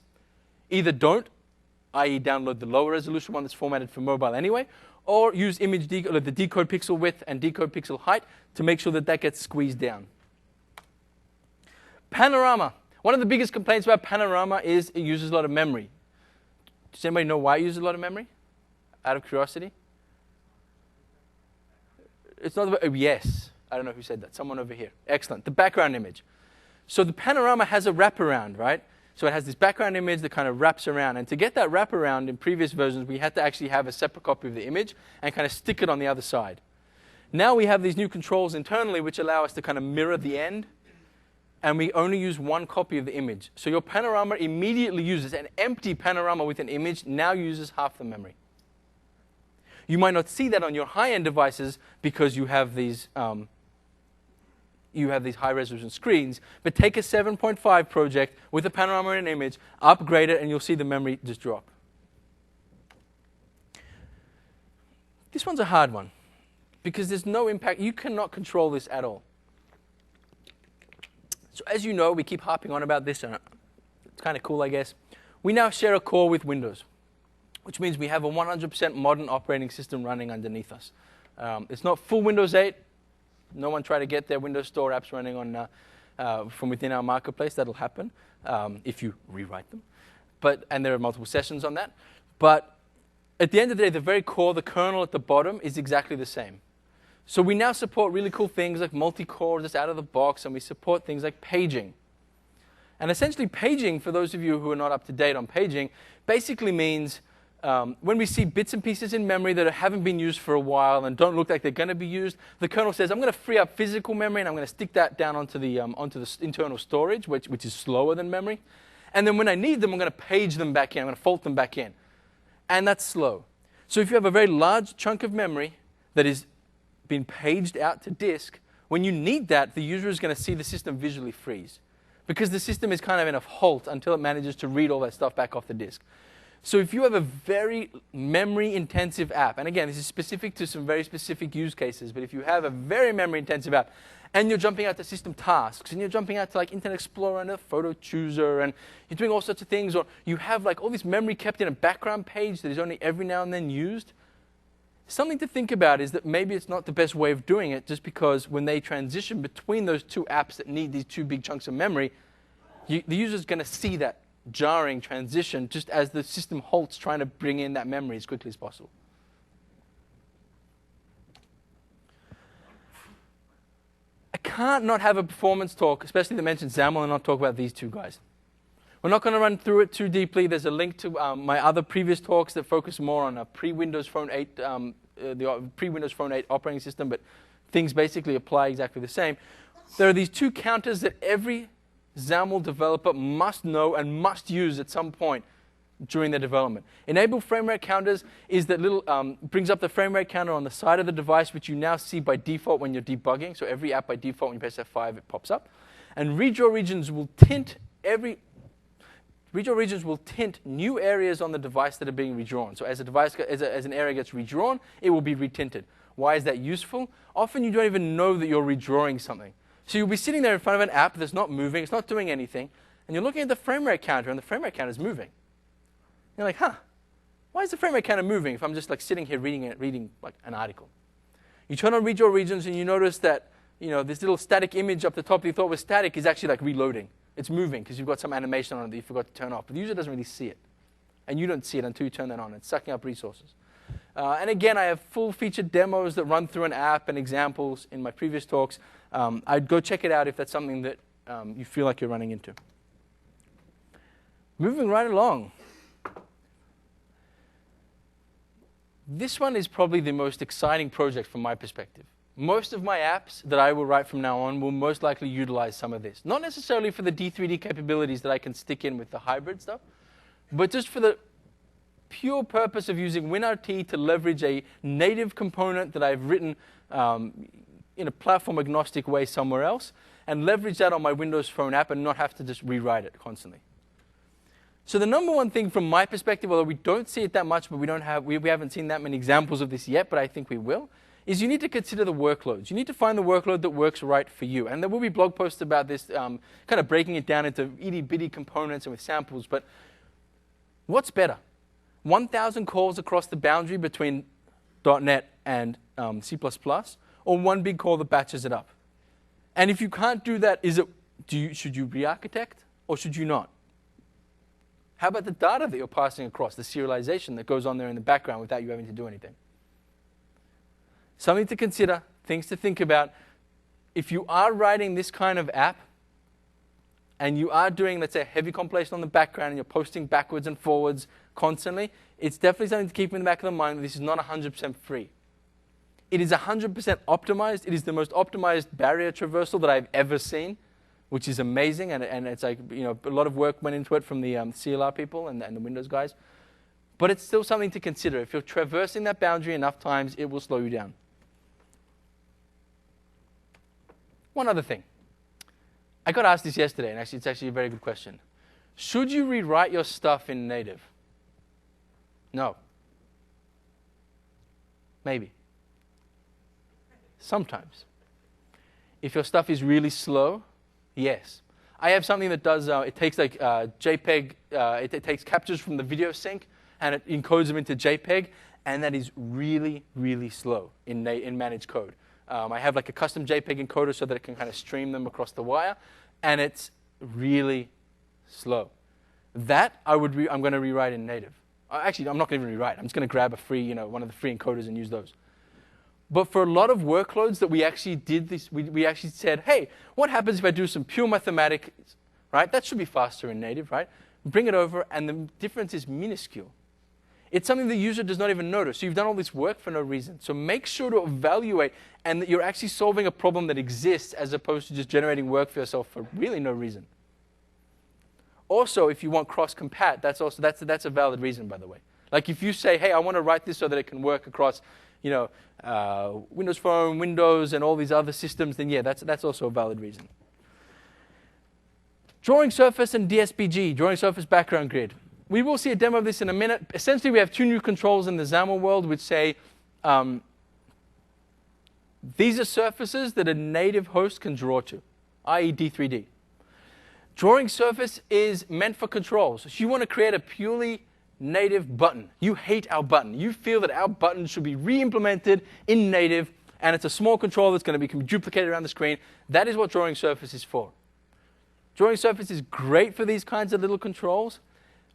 either don't, i.e. download the lower resolution one that's formatted for mobile anyway, or use the decode pixel width and decode pixel height to make sure that that gets squeezed down. Panorama. One of the biggest complaints about Panorama is it uses a lot of memory. Does anybody know why it uses a lot of memory? Out of curiosity? It's not about, yes. I don't know who said that. Someone over here. Excellent. The background image. So the Panorama has a wraparound, right? So it has this background image that kind of wraps around. And to get that wraparound in previous versions, we had to actually have a separate copy of the image and kind of stick it on the other side. Now we have these new controls internally which allow us to kind of mirror the end. And we only use one copy of the image. So your Panorama immediately uses an empty Panorama with an image, now uses half the memory. You might not see that on your high-end devices because you have these, you have these high-resolution screens, but take a 7.5 project with a panorama and an image, upgrade it, and you'll see the memory just drop. This one's a hard one because there's no impact. You cannot control this at all. So as you know, we keep harping on about this, and it's kind of cool, I guess. We now share a core with Windows, which means we have a 100% modern operating system running underneath us. It's not full Windows 8. No one try to get their Windows Store apps running on from within our marketplace. That'll happen if you rewrite them. And there are multiple sessions on that. But at the end of the day, the very core, the kernel at the bottom, is exactly the same. So we now support really cool things like multi-core just out of the box, and we support things like paging. And essentially, paging, for those of you who are not up to date on paging, basically means when we see bits and pieces in memory that haven't been used for a while and don't look like they're going to be used, the kernel says, I'm going to free up physical memory, and I'm going to stick that down onto the internal storage, which is slower than memory. And then when I need them, I'm going to page them back in. I'm going to fault them back in. And that's slow. So if you have a very large chunk of memory that is being paged out to disk, when you need that, the user is going to see the system visually freeze, because the system is kind of in a halt until it manages to read all that stuff back off the disk. So if you have a very memory-intensive app, and again, this is specific to some very specific use cases, but if you have a very memory-intensive app, and you're jumping out to system tasks, and you're jumping out to like Internet Explorer and a photo chooser, and you're doing all sorts of things, or you have like all this memory kept in a background page that is only every now and then used, something to think about is that maybe it's not the best way of doing it, just because when they transition between those two apps that need these two big chunks of memory, the user's going to see that jarring transition just as the system halts trying to bring in that memory as quickly as possible. I can't not have a performance talk, especially that mentions XAML, and not talk about these two guys. We're not going to run through it too deeply. There's a link to my other previous talks that focus more on a pre-Windows Phone 8, the pre-Windows Phone 8 operating system, but things basically apply exactly the same. There are these two counters that every XAML developer must know and must use at some point during their development. Enable frame rate counters is that little, brings up the frame rate counter on the side of the device, which you now see by default when you're debugging. So every app by default, when you press F5, it pops up. And redraw regions will tint new areas on the device that are being redrawn. So as an area gets redrawn, it will be retinted. Why is that useful? Often you don't even know that you're redrawing something. So you'll be sitting there in front of an app that's not moving, it's not doing anything, and you're looking at the frame rate counter, and the frame rate counter is moving. You're like, why is the frame rate counter moving if I'm just like sitting here reading like an article? You turn on redraw regions, and you notice that this little static image up the top that you thought was static is actually like reloading. It's moving because you've got some animation on it that you forgot to turn off. But the user doesn't really see it. And you don't see it until you turn that on. It's sucking up resources. And again, I have full-featured demos that run through an app and examples in my previous talks. I'd go check it out if that's something that you feel like you're running into. Moving right along. This one is probably the most exciting project from my perspective. Most of my apps that I will write from now on will most likely utilize some of this. Not necessarily for the D3D capabilities that I can stick in with the hybrid stuff, but just for the pure purpose of using WinRT to leverage a native component that I've written in a platform-agnostic way somewhere else, and leverage that on my Windows Phone app and not have to just rewrite it constantly. So the number one thing from my perspective, although we don't see it that much, but we haven't seen that many examples of this yet, but I think we will, is you need to consider the workloads. You need to find the workload that works right for you. And there will be blog posts about this, kind of breaking it down into itty-bitty components and with samples. But what's better? 1,000 calls across the boundary between .NET and C++, or one big call that batches it up? And if you can't do that, should you re-architect or should you not? How about the data that you're passing across, the serialization that goes on there in the background without you having to do anything? Something to consider, things to think about. If you are writing this kind of app, and you are doing, let's say, heavy compilation on the background, and you're posting backwards and forwards constantly, it's definitely something to keep in the back of the mind that this is not 100% free. It is 100% optimized. It is the most optimized barrier traversal that I've ever seen, which is amazing, and it's like, a lot of work went into it from the CLR people and the Windows guys. But it's still something to consider. If you're traversing that boundary enough times, it will slow you down. One other thing. I got asked this yesterday, and actually, it's actually a very good question. Should you rewrite your stuff in native? No. Maybe. Sometimes. If your stuff is really slow, yes. I have something that does, it takes like JPEG, it takes captures from the video sync, and it encodes them into JPEG, and that is really, really slow in managed code. I have like a custom JPEG encoder so that it can kind of stream them across the wire, and it's really slow. That I'm going to rewrite in native. Actually, I'm not going to rewrite. I'm just going to grab a free, one of the free encoders and use those. But for a lot of workloads that we actually did this, we actually said, hey, what happens if I do some pure mathematics, right? That should be faster in native, right? Bring it over, and the difference is minuscule. It's something the user does not even notice. So you've done all this work for no reason. So make sure to evaluate and that you're actually solving a problem that exists as opposed to just generating work for yourself for really no reason. Also, if you want cross-compat, that's a valid reason, by the way. Like if you say, hey, I want to write this so that it can work across, Windows Phone, Windows, and all these other systems, then yeah, that's also a valid reason. Drawing surface and DSBG, drawing surface background grid. We will see a demo of this in a minute. Essentially, we have two new controls in the XAML world which say these are surfaces that a native host can draw to, i.e. D3D. Drawing surface is meant for controls. So you want to create a purely native button. You hate our button. You feel that our button should be re-implemented in native, and it's a small control that's going to be duplicated around the screen. That is what drawing surface is for. Drawing surface is great for these kinds of little controls,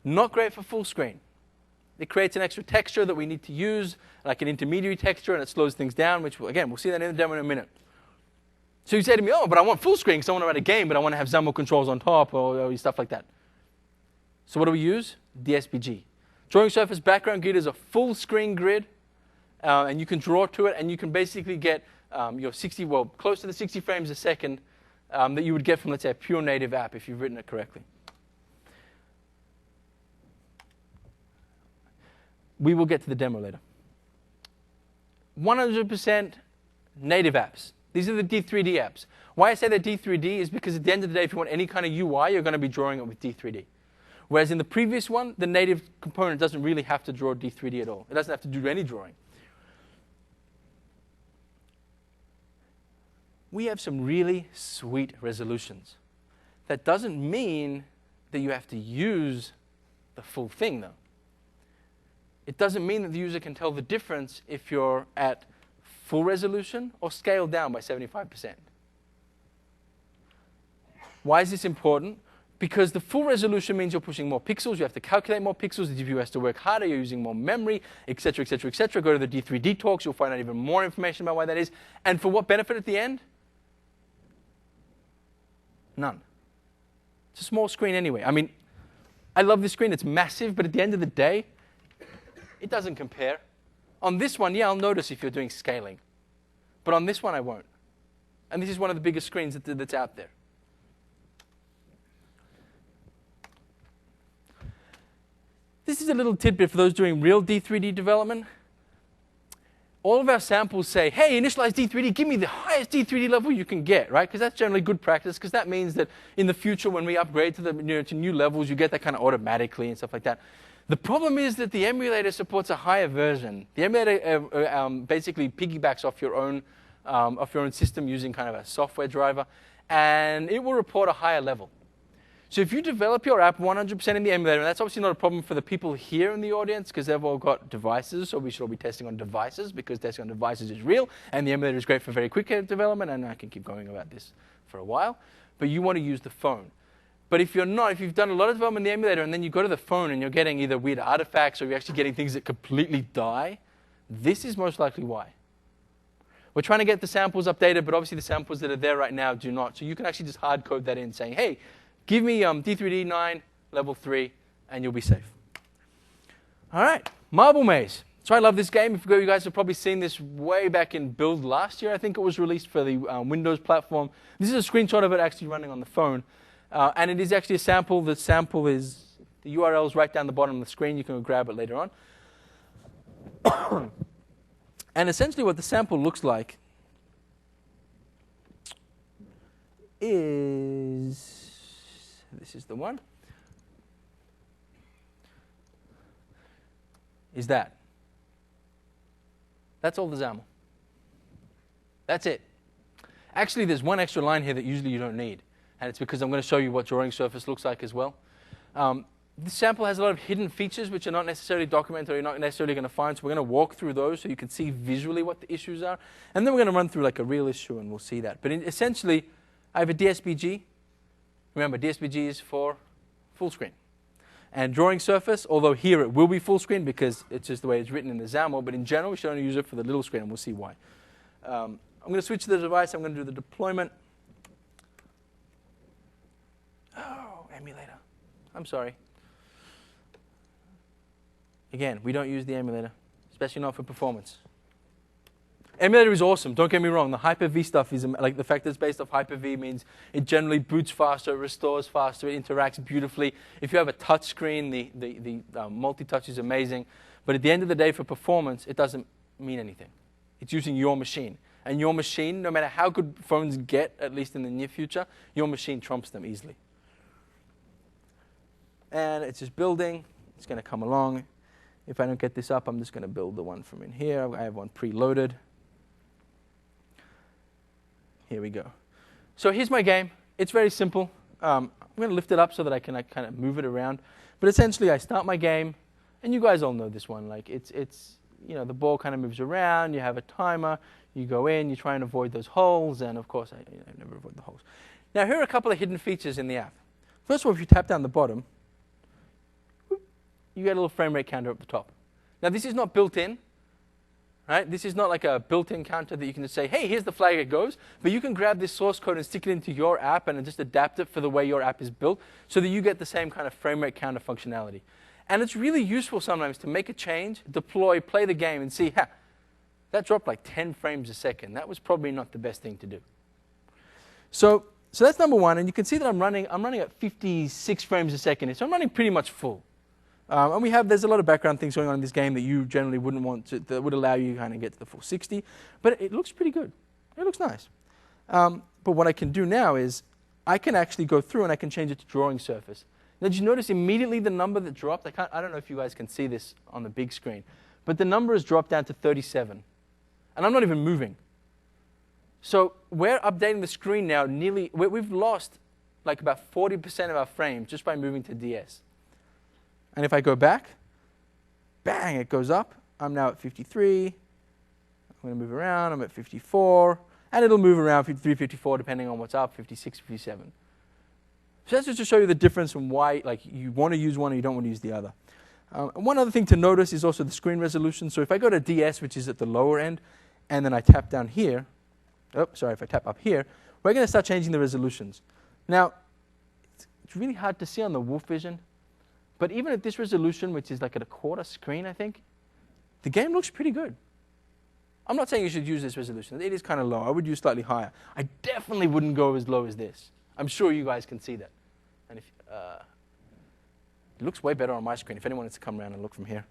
not great for full screen. It creates an extra texture that we need to use, like an intermediary texture, and it slows things down, which, again, we'll see that in the demo in a minute. So you say to me, oh, but I want full screen because I want to write a game, but I want to have XAML controls on top or stuff like that. So what do we use? DSBG. Drawing surface background grid is a full screen grid, and you can draw to it, and you can basically get your close to the 60 frames a second that you would get from, let's say, a pure native app if you've written it correctly. We will get to the demo later. 100% native apps. These are the D3D apps. Why I say they're D3D is because at the end of the day, if you want any kind of UI, you're going to be drawing it with D3D. Whereas in the previous one, the native component doesn't really have to draw D3D at all. It doesn't have to do any drawing. We have some really sweet resolutions. That doesn't mean that you have to use the full thing, though. It doesn't mean that the user can tell the difference if you're at full resolution or scaled down by 75%. Why is this important? Because the full resolution means you're pushing more pixels, you have to calculate more pixels, the GPU has to work harder, you're using more memory, etc., etc., etc. Go to the D3D talks, you'll find out even more information about why that is. And for what benefit at the end? None. It's a small screen anyway. I mean, I love this screen, it's massive, but at the end of the day, it doesn't compare. On this one, yeah, I'll notice if you're doing scaling. But on this one, I won't. And this is one of the biggest screens that's out there. This is a little tidbit for those doing real D3D development. All of our samples say, hey, initialize D3D, give me the highest D3D level you can get, right? Because that's generally good practice, because that means that in the future, when we upgrade to new levels, you get that kind of automatically and stuff like that. The problem is that the emulator supports a higher version. The emulator basically piggybacks off your own system using kind of a software driver, and it will report a higher level. So if you develop your app 100% in the emulator, and that's obviously not a problem for the people here in the audience because they've all got devices, so we should all be testing on devices because testing on devices is real, and the emulator is great for very quick development, and I can keep going about this for a while, but you want to use the phone. But if you're not, if you've done a lot of development in the emulator and then you go to the phone and you're getting either weird artifacts or you're actually getting things that completely die, this is most likely why. We're trying to get the samples updated, but obviously the samples that are there right now do not. So you can actually just hard code that in saying, hey, give me D3D 9, level 3, and you'll be safe. All right, Marble Maze. So I love this game. If you guys have probably seen this way back in Build last year. I think it was released for the Windows platform. This is a screenshot of it actually running on the phone. And it is actually a sample. The sample is, the URL is right down the bottom of the screen. You can grab it later on. And essentially what the sample looks like is, this is the one, is that. That's all the XAML. That's it. Actually, there's one extra line here that usually you don't need, and it's because I'm going to show you what drawing surface looks like as well. This sample has a lot of hidden features which are not necessarily documented or you're not necessarily going to find, so we're going to walk through those so you can see visually what the issues are, and then we're going to run through like a real issue and we'll see that. But essentially, I have a DSBG. Remember, DSBG is for full screen. And drawing surface, although here it will be full screen because it's just the way it's written in the XAML, but in general we should only use it for the little screen, and we'll see why. I'm going to switch to the device. I'm going to do the deployment. Oh, emulator. I'm sorry. Again, we don't use the emulator, especially not for performance. Emulator is awesome, don't get me wrong. The Hyper-V stuff is, like the fact that it's based off Hyper-V means it generally boots faster, it restores faster, it interacts beautifully. If you have a touch screen, the multi-touch is amazing. But at the end of the day, for performance, it doesn't mean anything. It's using your machine. And your machine, no matter how good phones get, at least in the near future, your machine trumps them easily. And it's just building. It's going to come along. If I don't get this up, I'm just going to build the one from in here. I have one preloaded. Here we go. So here's my game. It's very simple. I'm going to lift it up so that I can kind of move it around. But essentially, I start my game, and you guys all know this one. Like it's you know, the ball kind of moves around. You have a timer. You go in. You try and avoid those holes. And of course, I never avoid the holes. Now here are a couple of hidden features in the app. First of all, if you tap down the bottom, you get a little frame rate counter up the top. Now this is not built in. Right? This is not like a built-in counter that you can just say, hey, here's the flag it goes. But you can grab this source code and stick it into your app and just adapt it for the way your app is built so that you get the same kind of frame rate counter functionality. And it's really useful sometimes to make a change, deploy, play the game, and see, ha, that dropped like 10 frames a second. That was probably not the best thing to do. So that's number one. And you can see that I'm running at 56 frames a second. So I'm running pretty much full. And there's a lot of background things going on in this game that you generally wouldn't want to, that would allow you to kind of get to the full 60. But it looks pretty good. It looks nice. But what I can do now is I can actually go through and I can change it to drawing surface. Now, did you notice immediately the number that dropped? I don't know if you guys can see this on the big screen. But the number has dropped down to 37. And I'm not even moving. So we're updating the screen now we've lost like about 40% of our frames just by moving to DS. And if I go back, bang, it goes up. I'm now at 53. I'm going to move around. I'm at 54. And it'll move around 53, 54, depending on what's up, 56, 57. So that's just to show you the difference from why you want to use one and you don't want to use the other. And one other thing to notice is also the screen resolution. So if I go to DS, which is at the lower end, and then I tap down here, if I tap up here, we're going to start changing the resolutions. Now, it's really hard to see on the Wolf Vision. But even at this resolution, which is like at a quarter screen, I think, the game looks pretty good. I'm not saying you should use this resolution. It is kind of low. I would use slightly higher. I definitely wouldn't go as low as this. I'm sure you guys can see that. And it looks way better on my screen. If anyone wants to come around and look from here,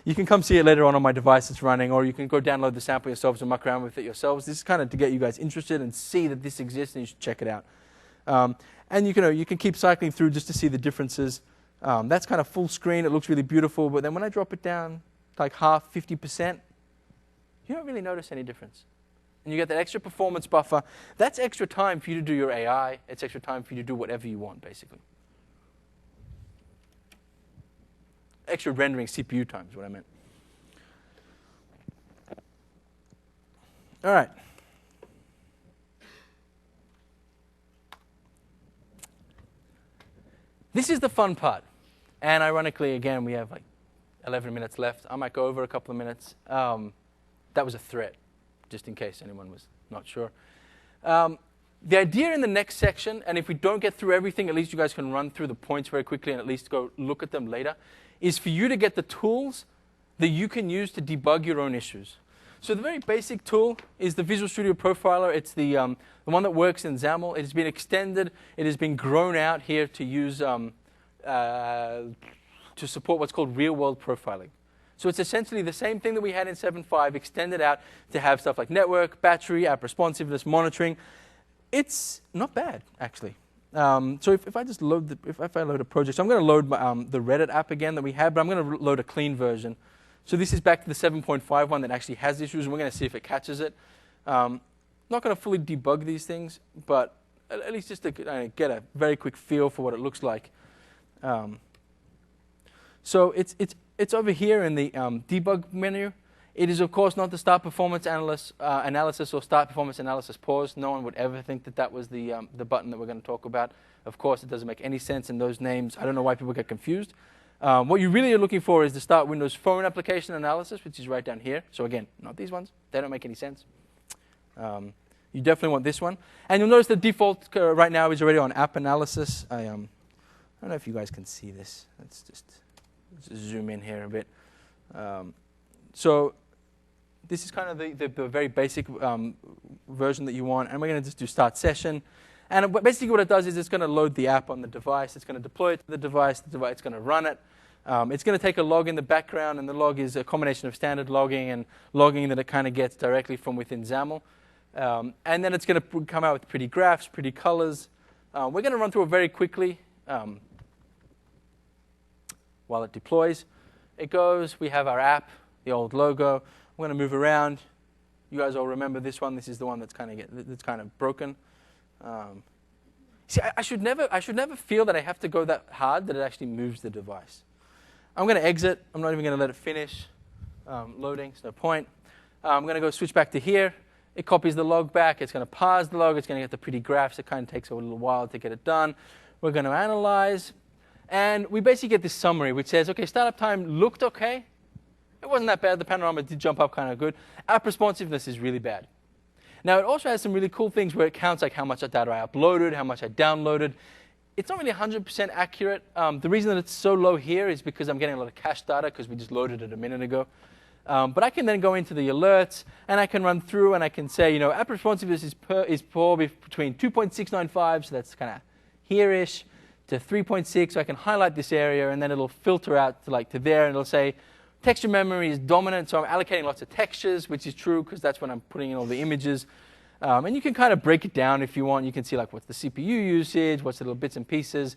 you can come see it later on my device that's running, or you can go download the sample yourselves and muck around with it yourselves. This is kind of to get you guys interested and see that this exists, and you should check it out. And you can keep cycling through just to see the differences. That's kind of full screen. It looks really beautiful. But then when I drop it down to like half, 50%, you don't really notice any difference. And you get that extra performance buffer. That's extra time for you to do your AI. It's extra time for you to do whatever you want, basically. Extra rendering CPU time is what I meant. All right. This is the fun part. And ironically, again, we have like 11 minutes left. I might go over a couple of minutes. That was a threat, just in case anyone was not sure. The idea in the next section, and if we don't get through everything, at least you guys can run through the points very quickly and at least go look at them later, is for you to get the tools that you can use to debug your own issues. So the very basic tool is the Visual Studio Profiler. It's the one that works in XAML. It has been extended. It has been grown out here to use to support what's called real-world profiling. So it's essentially the same thing that we had in 7.5, extended out to have stuff like network, battery, app responsiveness, monitoring. It's not bad, actually. So if I just load if I load a project, so I'm going to load the Reddit app again that we had, but I'm going to load a clean version. So this is back to the 7.5 one that actually has issues, and we're going to see if it catches it. Not going to fully debug these things, but at least just to get a very quick feel for what it looks like. So it's over here in the debug menu. It is, of course, not the start performance analysis or start performance analysis pause. No one would ever think that that was the button that we're going to talk about. Of course, it doesn't make any sense in those names. I don't know why people get confused. What you really are looking for is the start Windows Phone application analysis, which is right down here. So again, not these ones. They don't make any sense. You definitely want this one. And you'll notice the default right now is already on app analysis. I don't know if you guys can see this. Let's just zoom in here a bit. So this is kind of the very basic version that you want. And we're going to just do start session. And basically what it does is it's going to load the app on the device. It's going to deploy it to the device. It's going to run it. It's going to take a log in the background. And the log is a combination of standard logging and logging that it kind of gets directly from within XAML. And then it's going to come out with pretty graphs, pretty colors. We're going to run through it very quickly while it deploys. It goes. We have our app, the old logo. We're going to move around. You guys all remember this one. This is the one that's kind of broken. See, I should never feel that I have to go that hard that it actually moves the device. I'm going to exit. I'm not even going to let it finish loading. There's no point. I'm going to go switch back to here. It copies the log back. It's going to parse the log. It's going to get the pretty graphs. It kind of takes a little while to get it done. We're going to analyze. And we basically get this summary, which says, OK, startup time looked OK. It wasn't that bad. The panorama did jump up kind of good. App responsiveness is really bad. Now, it also has some really cool things where it counts like how much data I uploaded, how much I downloaded. It's not really 100% accurate. The reason that it's so low here is because I'm getting a lot of cache data because we just loaded it a minute ago. But I can then go into the alerts, and I can run through, and I can say, app responsiveness is poor between 2.695, so that's kind of here-ish, to 3.6. So I can highlight this area, and then it'll filter out to there, and it'll say, texture memory is dominant, so I'm allocating lots of textures, which is true because that's when I'm putting in all the images. And you can kind of break it down if you want. You can see what's the CPU usage, what's the little bits and pieces.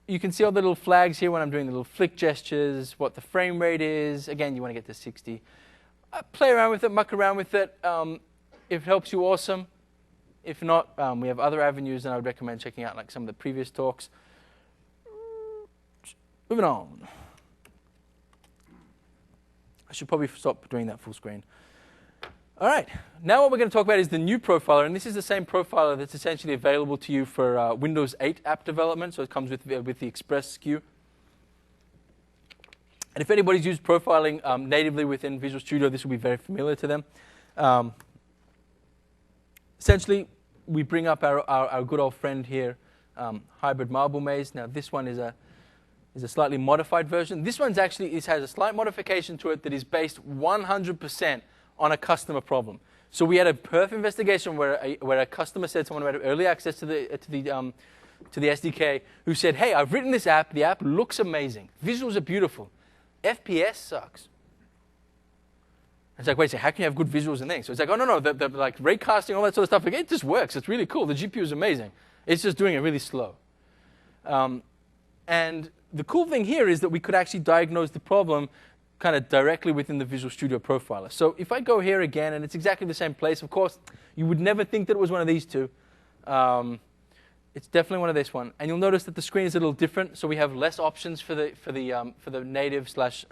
You can see all the little flags here when I'm doing the little flick gestures, what the frame rate is. Again, you want to get to 60. Play around with it, muck around with it. If it helps you, awesome. If not, we have other avenues, and I would recommend checking out some of the previous talks. Moving on. I should probably stop doing that full screen. All right. Now what we're going to talk about is the new profiler. And this is the same profiler that's essentially available to you for Windows 8 app development. So it comes with the Express SKU. And if anybody's used profiling natively within Visual Studio, this will be very familiar to them. Essentially, we bring up our good old friend here, Hybrid Marble Maze. Now, this one is a slightly modified version. This one's actually has a slight modification to it that is based 100% on a customer problem. So we had a perf investigation where a customer said someone who had early access to the SDK who said, hey, I've written this app. The app looks amazing. Visuals are beautiful. FPS sucks. It's like, wait a second, how can you have good visuals and things? So it's like, oh, no, the like ray casting, all that sort of stuff. Like, it just works. It's really cool. The GPU is amazing. It's just doing it really slow. And the cool thing here is that we could actually diagnose the problem kind of directly within the Visual Studio profiler. So if I go here again, and it's exactly the same place, of course, you would never think that it was one of these two. It's definitely one of this one. And you'll notice that the screen is a little different. So we have less options for the native slash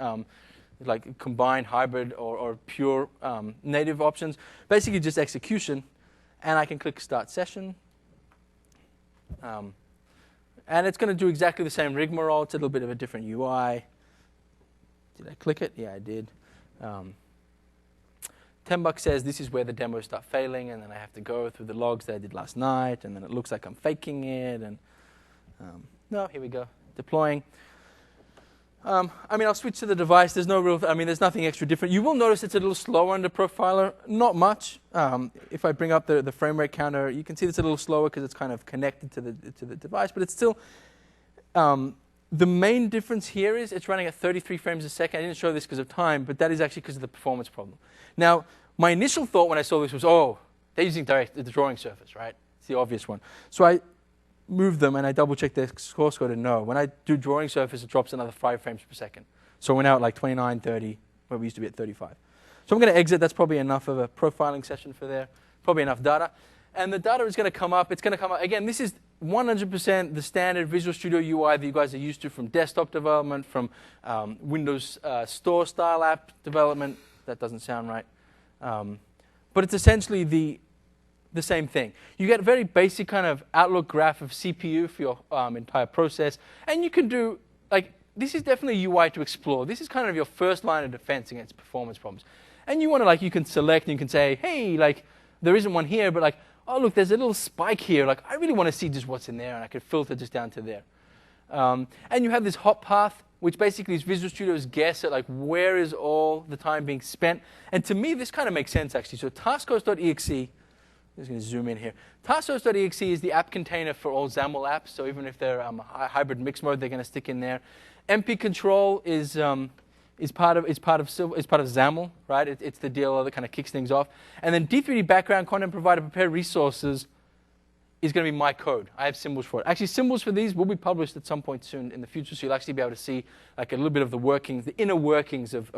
like combined hybrid or pure native options. Basically just execution. And I can click Start Session. And it's going to do exactly the same rigmarole. It's a little bit of a different UI. Did I click it? Yeah, I did. 10 bucks says this is where the demos start failing, and then I have to go through the logs that I did last night, and then it looks like I'm faking it. And no, here we go, deploying. I'll switch to the device. There's there's nothing extra different. You will notice it's a little slower under Profiler, not much. If I bring up the frame rate counter, you can see it's a little slower because it's kind of connected to the device, but it's still. The main difference here is it's running at 33 frames a second. I didn't show this because of time, but that is actually because of the performance problem. Now, my initial thought when I saw this was, They're using the drawing surface, right? It's the obvious one. So I move them and I double check their source code and no. When I do drawing surface, it drops another 5 frames per second. So we're now at like 29, 30, where we used to be at 35. So I'm going to exit. That's probably enough of a profiling session for there. Probably enough data. And the data is going to come up. It's going to come up. Again, this is 100% the standard Visual Studio UI that you guys are used to from desktop development, from Windows Store style app development. That doesn't sound right. But it's essentially the same thing. You get a very basic kind of Outlook graph of CPU for your entire process. And you can do, like, this is definitely UI to explore. This is kind of your first line of defense against performance problems. And you want to, like, you can select and you can say, hey, like, there isn't one here, but like, oh, look, there's a little spike here. Like, I really want to see just what's in there, and I could filter just down to there. And you have this hot path, which basically is Visual Studio's guess at, like, where is all the time being spent. And to me, this kind of makes sense, actually. So taskhost.exe, I'm just going to zoom in here. Taskhost.exe is the app container for all XAML apps. So even if they're hybrid mix mode, they're going to stick in there. MP control is part of XAML, right? It's the DLL that kind of kicks things off. And then D3D background content provider prepare resources is going to be my code. I have symbols for it. Actually, symbols for these will be published at some point soon in the future, so you'll actually be able to see like a little bit of the workings, the inner workings of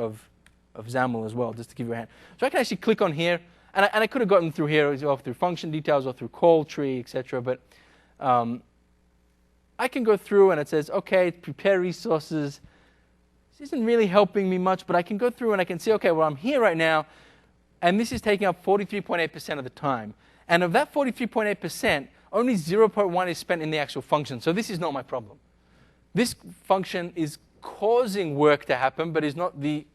XAML as well, just to give you a hand. So I can actually click on here, and I could have gotten through here as well through function details or through call tree, etc. But I can go through, and it says, okay, prepare resources. This isn't really helping me much, but I can go through and I can see, okay, well, I'm here right now, and this is taking up 43.8% of the time. And of that 43.8%, only 0.1 is spent in the actual function. So this is not my problem. This function is causing work to happen, but is not the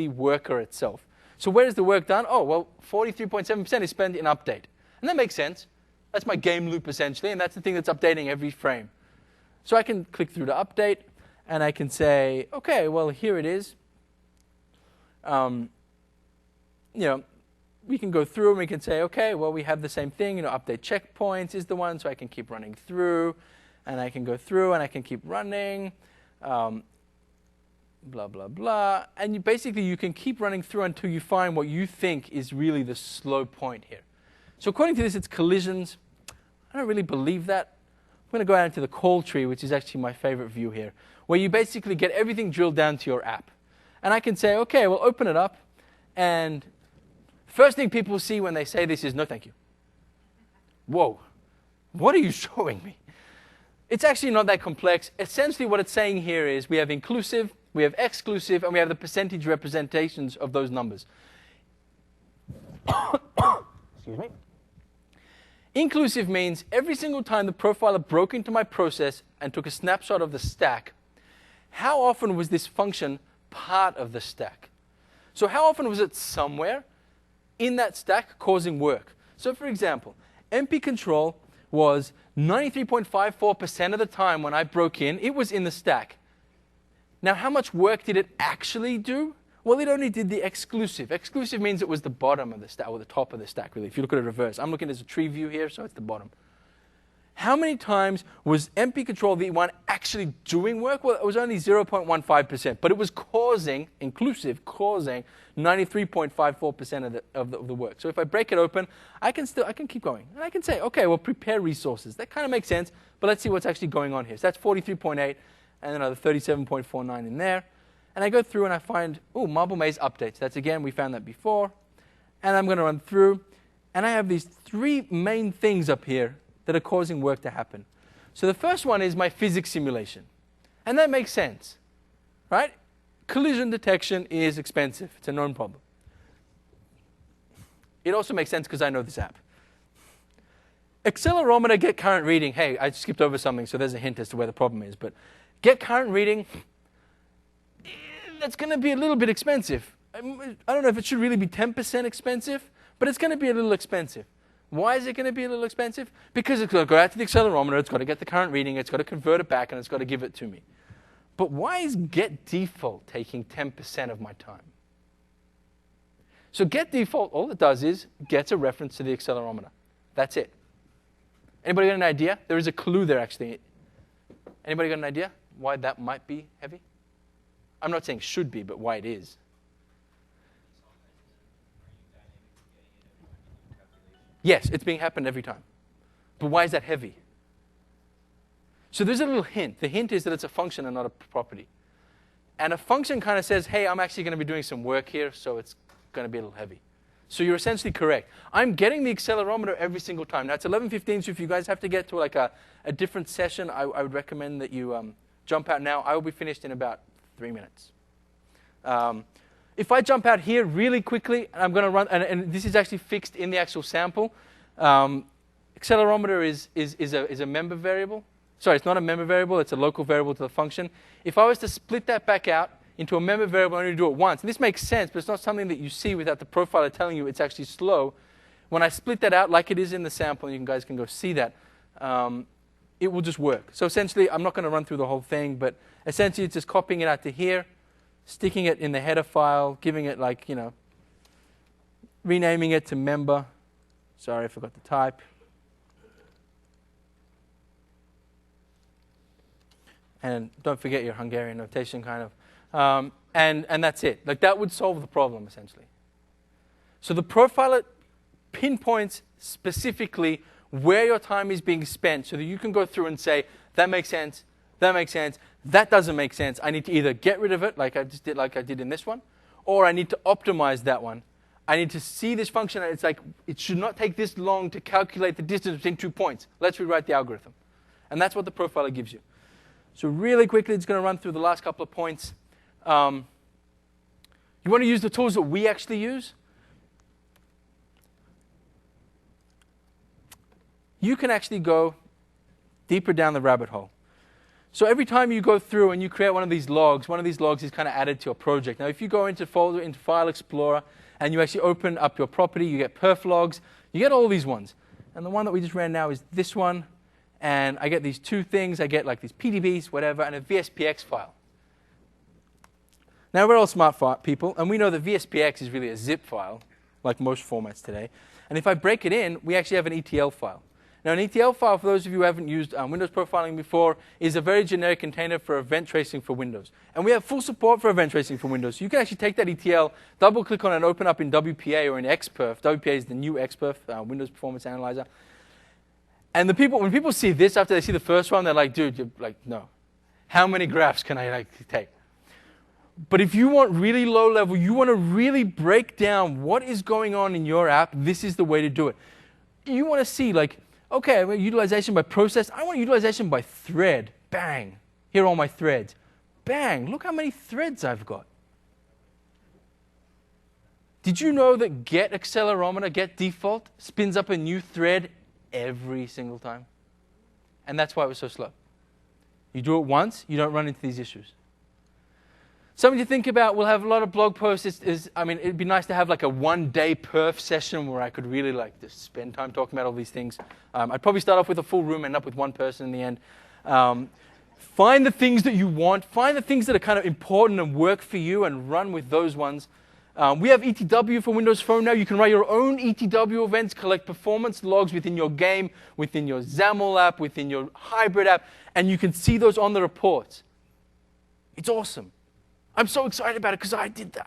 worker itself. So where is the work done? Oh, well, 43.7% is spent in update. And that makes sense. That's my game loop, essentially, and that's the thing that's updating every frame. So I can click through to update, and I can say, okay, well, here it is. We can go through and we can say, okay, well, we have the same thing. Update checkpoints is the one, so I can keep running through. And I can go through and I can keep running. Blah, blah, blah. And you can keep running through until you find what you think is really the slow point here. So according to this, it's collisions. I don't really believe that. I'm going to go out into the call tree, which is actually my favorite view here, where you basically get everything drilled down to your app. And I can say, okay, well, open it up. And first thing people see when they say this is, no, thank you. Whoa, what are you showing me? It's actually not that complex. Essentially, what it's saying here is we have inclusive, we have exclusive, and we have the percentage representations of those numbers. Excuse me. Inclusive means every single time the profiler broke into my process and took a snapshot of the stack, how often was this function part of the stack? So how often was it somewhere in that stack causing work? So for example, MP control was 93.54% of the time when I broke in, it was in the stack. Now, how much work did it actually do? Well, it only did the exclusive. Exclusive means it was the bottom of the stack, or the top of the stack, really. If you look at it reverse. I'm looking at a tree view here, so it's the bottom. How many times was MP Control V1 actually doing work? Well, it was only 0.15%, but it was causing 93.54% of the work. So if I break it open, I can keep going. And I can say, okay, well, prepare resources. That kind of makes sense, but let's see what's actually going on here. So that's 43.8, and another 37.49 in there. And I go through and I find, Marble Maze updates. That's, again, we found that before. And I'm going to run through, and I have these three main things up here that are causing work to happen. So the first one is my physics simulation. And that makes sense, right? Collision detection is expensive. It's a known problem. It also makes sense because I know this app. Accelerometer, get current reading. Hey, I skipped over something, so there's a hint as to where the problem is. But get current reading, that's going to be a little bit expensive. I don't know if it should really be 10% expensive, but it's going to be a little expensive. Why is it going to be a little expensive? Because it's got to go out to the accelerometer, it's got to get the current reading, it's got to convert it back, and it's got to give it to me. But why is get default taking 10% of my time? So get default, all it does is gets a reference to the accelerometer. That's it. Anybody got an idea? There is a clue there, actually. Anybody got an idea why that might be heavy? I'm not saying should be, but why it is. Yes, it's being happened every time. But why is that heavy? So there's a little hint. The hint is that it's a function and not a property. And a function kind of says, hey, I'm actually going to be doing some work here, so it's going to be a little heavy. So you're essentially correct. I'm getting the accelerometer every single time. Now, it's 11:15, so if you guys have to get to like a different session, I would recommend that you jump out now. I will be finished in about 3 minutes. If I jump out here really quickly, I'm going to run, and this is actually fixed in the actual sample. Accelerometer is a member variable. Sorry, it's not a member variable. It's a local variable to the function. If I was to split that back out into a member variable, I only do it once. And this makes sense, but it's not something that you see without the profiler telling you it's actually slow. When I split that out like it is in the sample, and you guys can go see that, it will just work. So essentially, I'm not going to run through the whole thing, but essentially it's just copying it out to here, sticking it in the header file, giving it like, renaming it to member. Sorry, I forgot to type. And don't forget your Hungarian notation, kind of. And that's it. Like, that would solve the problem, essentially. So the profiler pinpoints specifically where your time is being spent so that you can go through and say, that makes sense, that makes sense, that doesn't make sense. I need to either get rid of it, like I did in this one, or I need to optimize that one. I need to see this function, and it's like, it should not take this long to calculate the distance between 2 points. Let's rewrite the algorithm. And that's what the profiler gives you. So really quickly, it's going to run through the last couple of points. You want to use the tools that we actually use. You can actually go deeper down the rabbit hole. So every time you go through and you create one of these logs is kind of added to your project. Now, if you go into folder, into File Explorer, and you actually open up your property, you get perf logs, you get all these ones. And the one that we just ran now is this one. And I get these two things. I get like these PDBs, whatever, and a VSPX file. Now, we're all smart people, and we know that VSPX is really a zip file, like most formats today. And if I break it in, we actually have an ETL file. Now, an ETL file, for those of you who haven't used Windows profiling before, is a very generic container for event tracing for Windows. And we have full support for event tracing for Windows. So you can actually take that ETL, double-click on it, and open up in WPA or in XPerf. WPA is the new XPerf, Windows Performance Analyzer. And when people see this after they see the first one, they're like, dude, you're like, no. How many graphs can I take? But if you want really low level, you want to really break down what is going on in your app, this is the way to do it. You want to see, like, okay, utilization by process. I want utilization by thread. Bang. Here are all my threads. Bang. Look how many threads I've got. Did you know that get accelerometer, get default, spins up a new thread every single time? And that's why it was so slow. You do it once, you don't run into these issues. Something to think about, we'll have a lot of blog posts. It'd be nice to have like a one-day perf session where I could really like just spend time talking about all these things. I'd probably start off with a full room, end up with one person in the end. Find the things that you want. Find the things that are kind of important and work for you and run with those ones. We have ETW for Windows Phone now. You can write your own ETW events, collect performance logs within your game, within your XAML app, within your hybrid app, and you can see those on the reports. It's awesome. I'm so excited about it because I did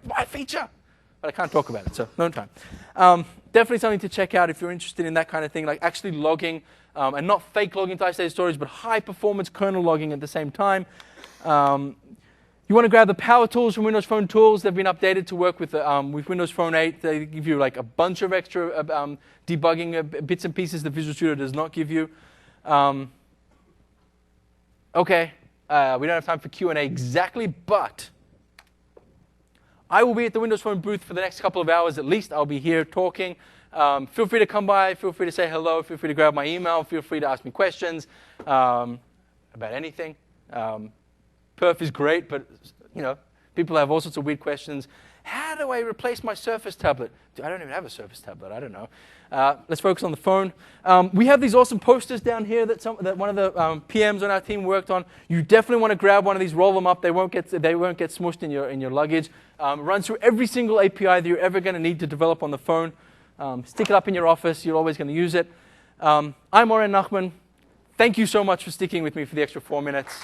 my feature. But I can't talk about it, so no time. Definitely something to check out if you're interested in that kind of thing, like actually logging, and not fake logging to isolated storage, but high-performance kernel logging at the same time. You want to grab the power tools from Windows Phone Tools. They've been updated to work with Windows Phone 8. They give you like a bunch of extra debugging bits and pieces that Visual Studio does not give you. Okay. We don't have time for Q&A exactly, but I will be at the Windows Phone booth for the next couple of hours at least. I'll be here talking. Feel free to come by. Feel free to say hello. Feel free to grab my email. Feel free to ask me questions about anything. Perf is great, but people have all sorts of weird questions. How do I replace my Surface tablet? I don't even have a Surface tablet. I don't know. Let's focus on the phone. We have these awesome posters down here that one of the PMs on our team worked on. You definitely want to grab one of these, roll them up. They won't get smushed in your luggage. Runs through every single API that you're ever going to need to develop on the phone. Stick it up in your office. You're always going to use it. I'm Oren Nachman. Thank you so much for sticking with me for the extra 4 minutes.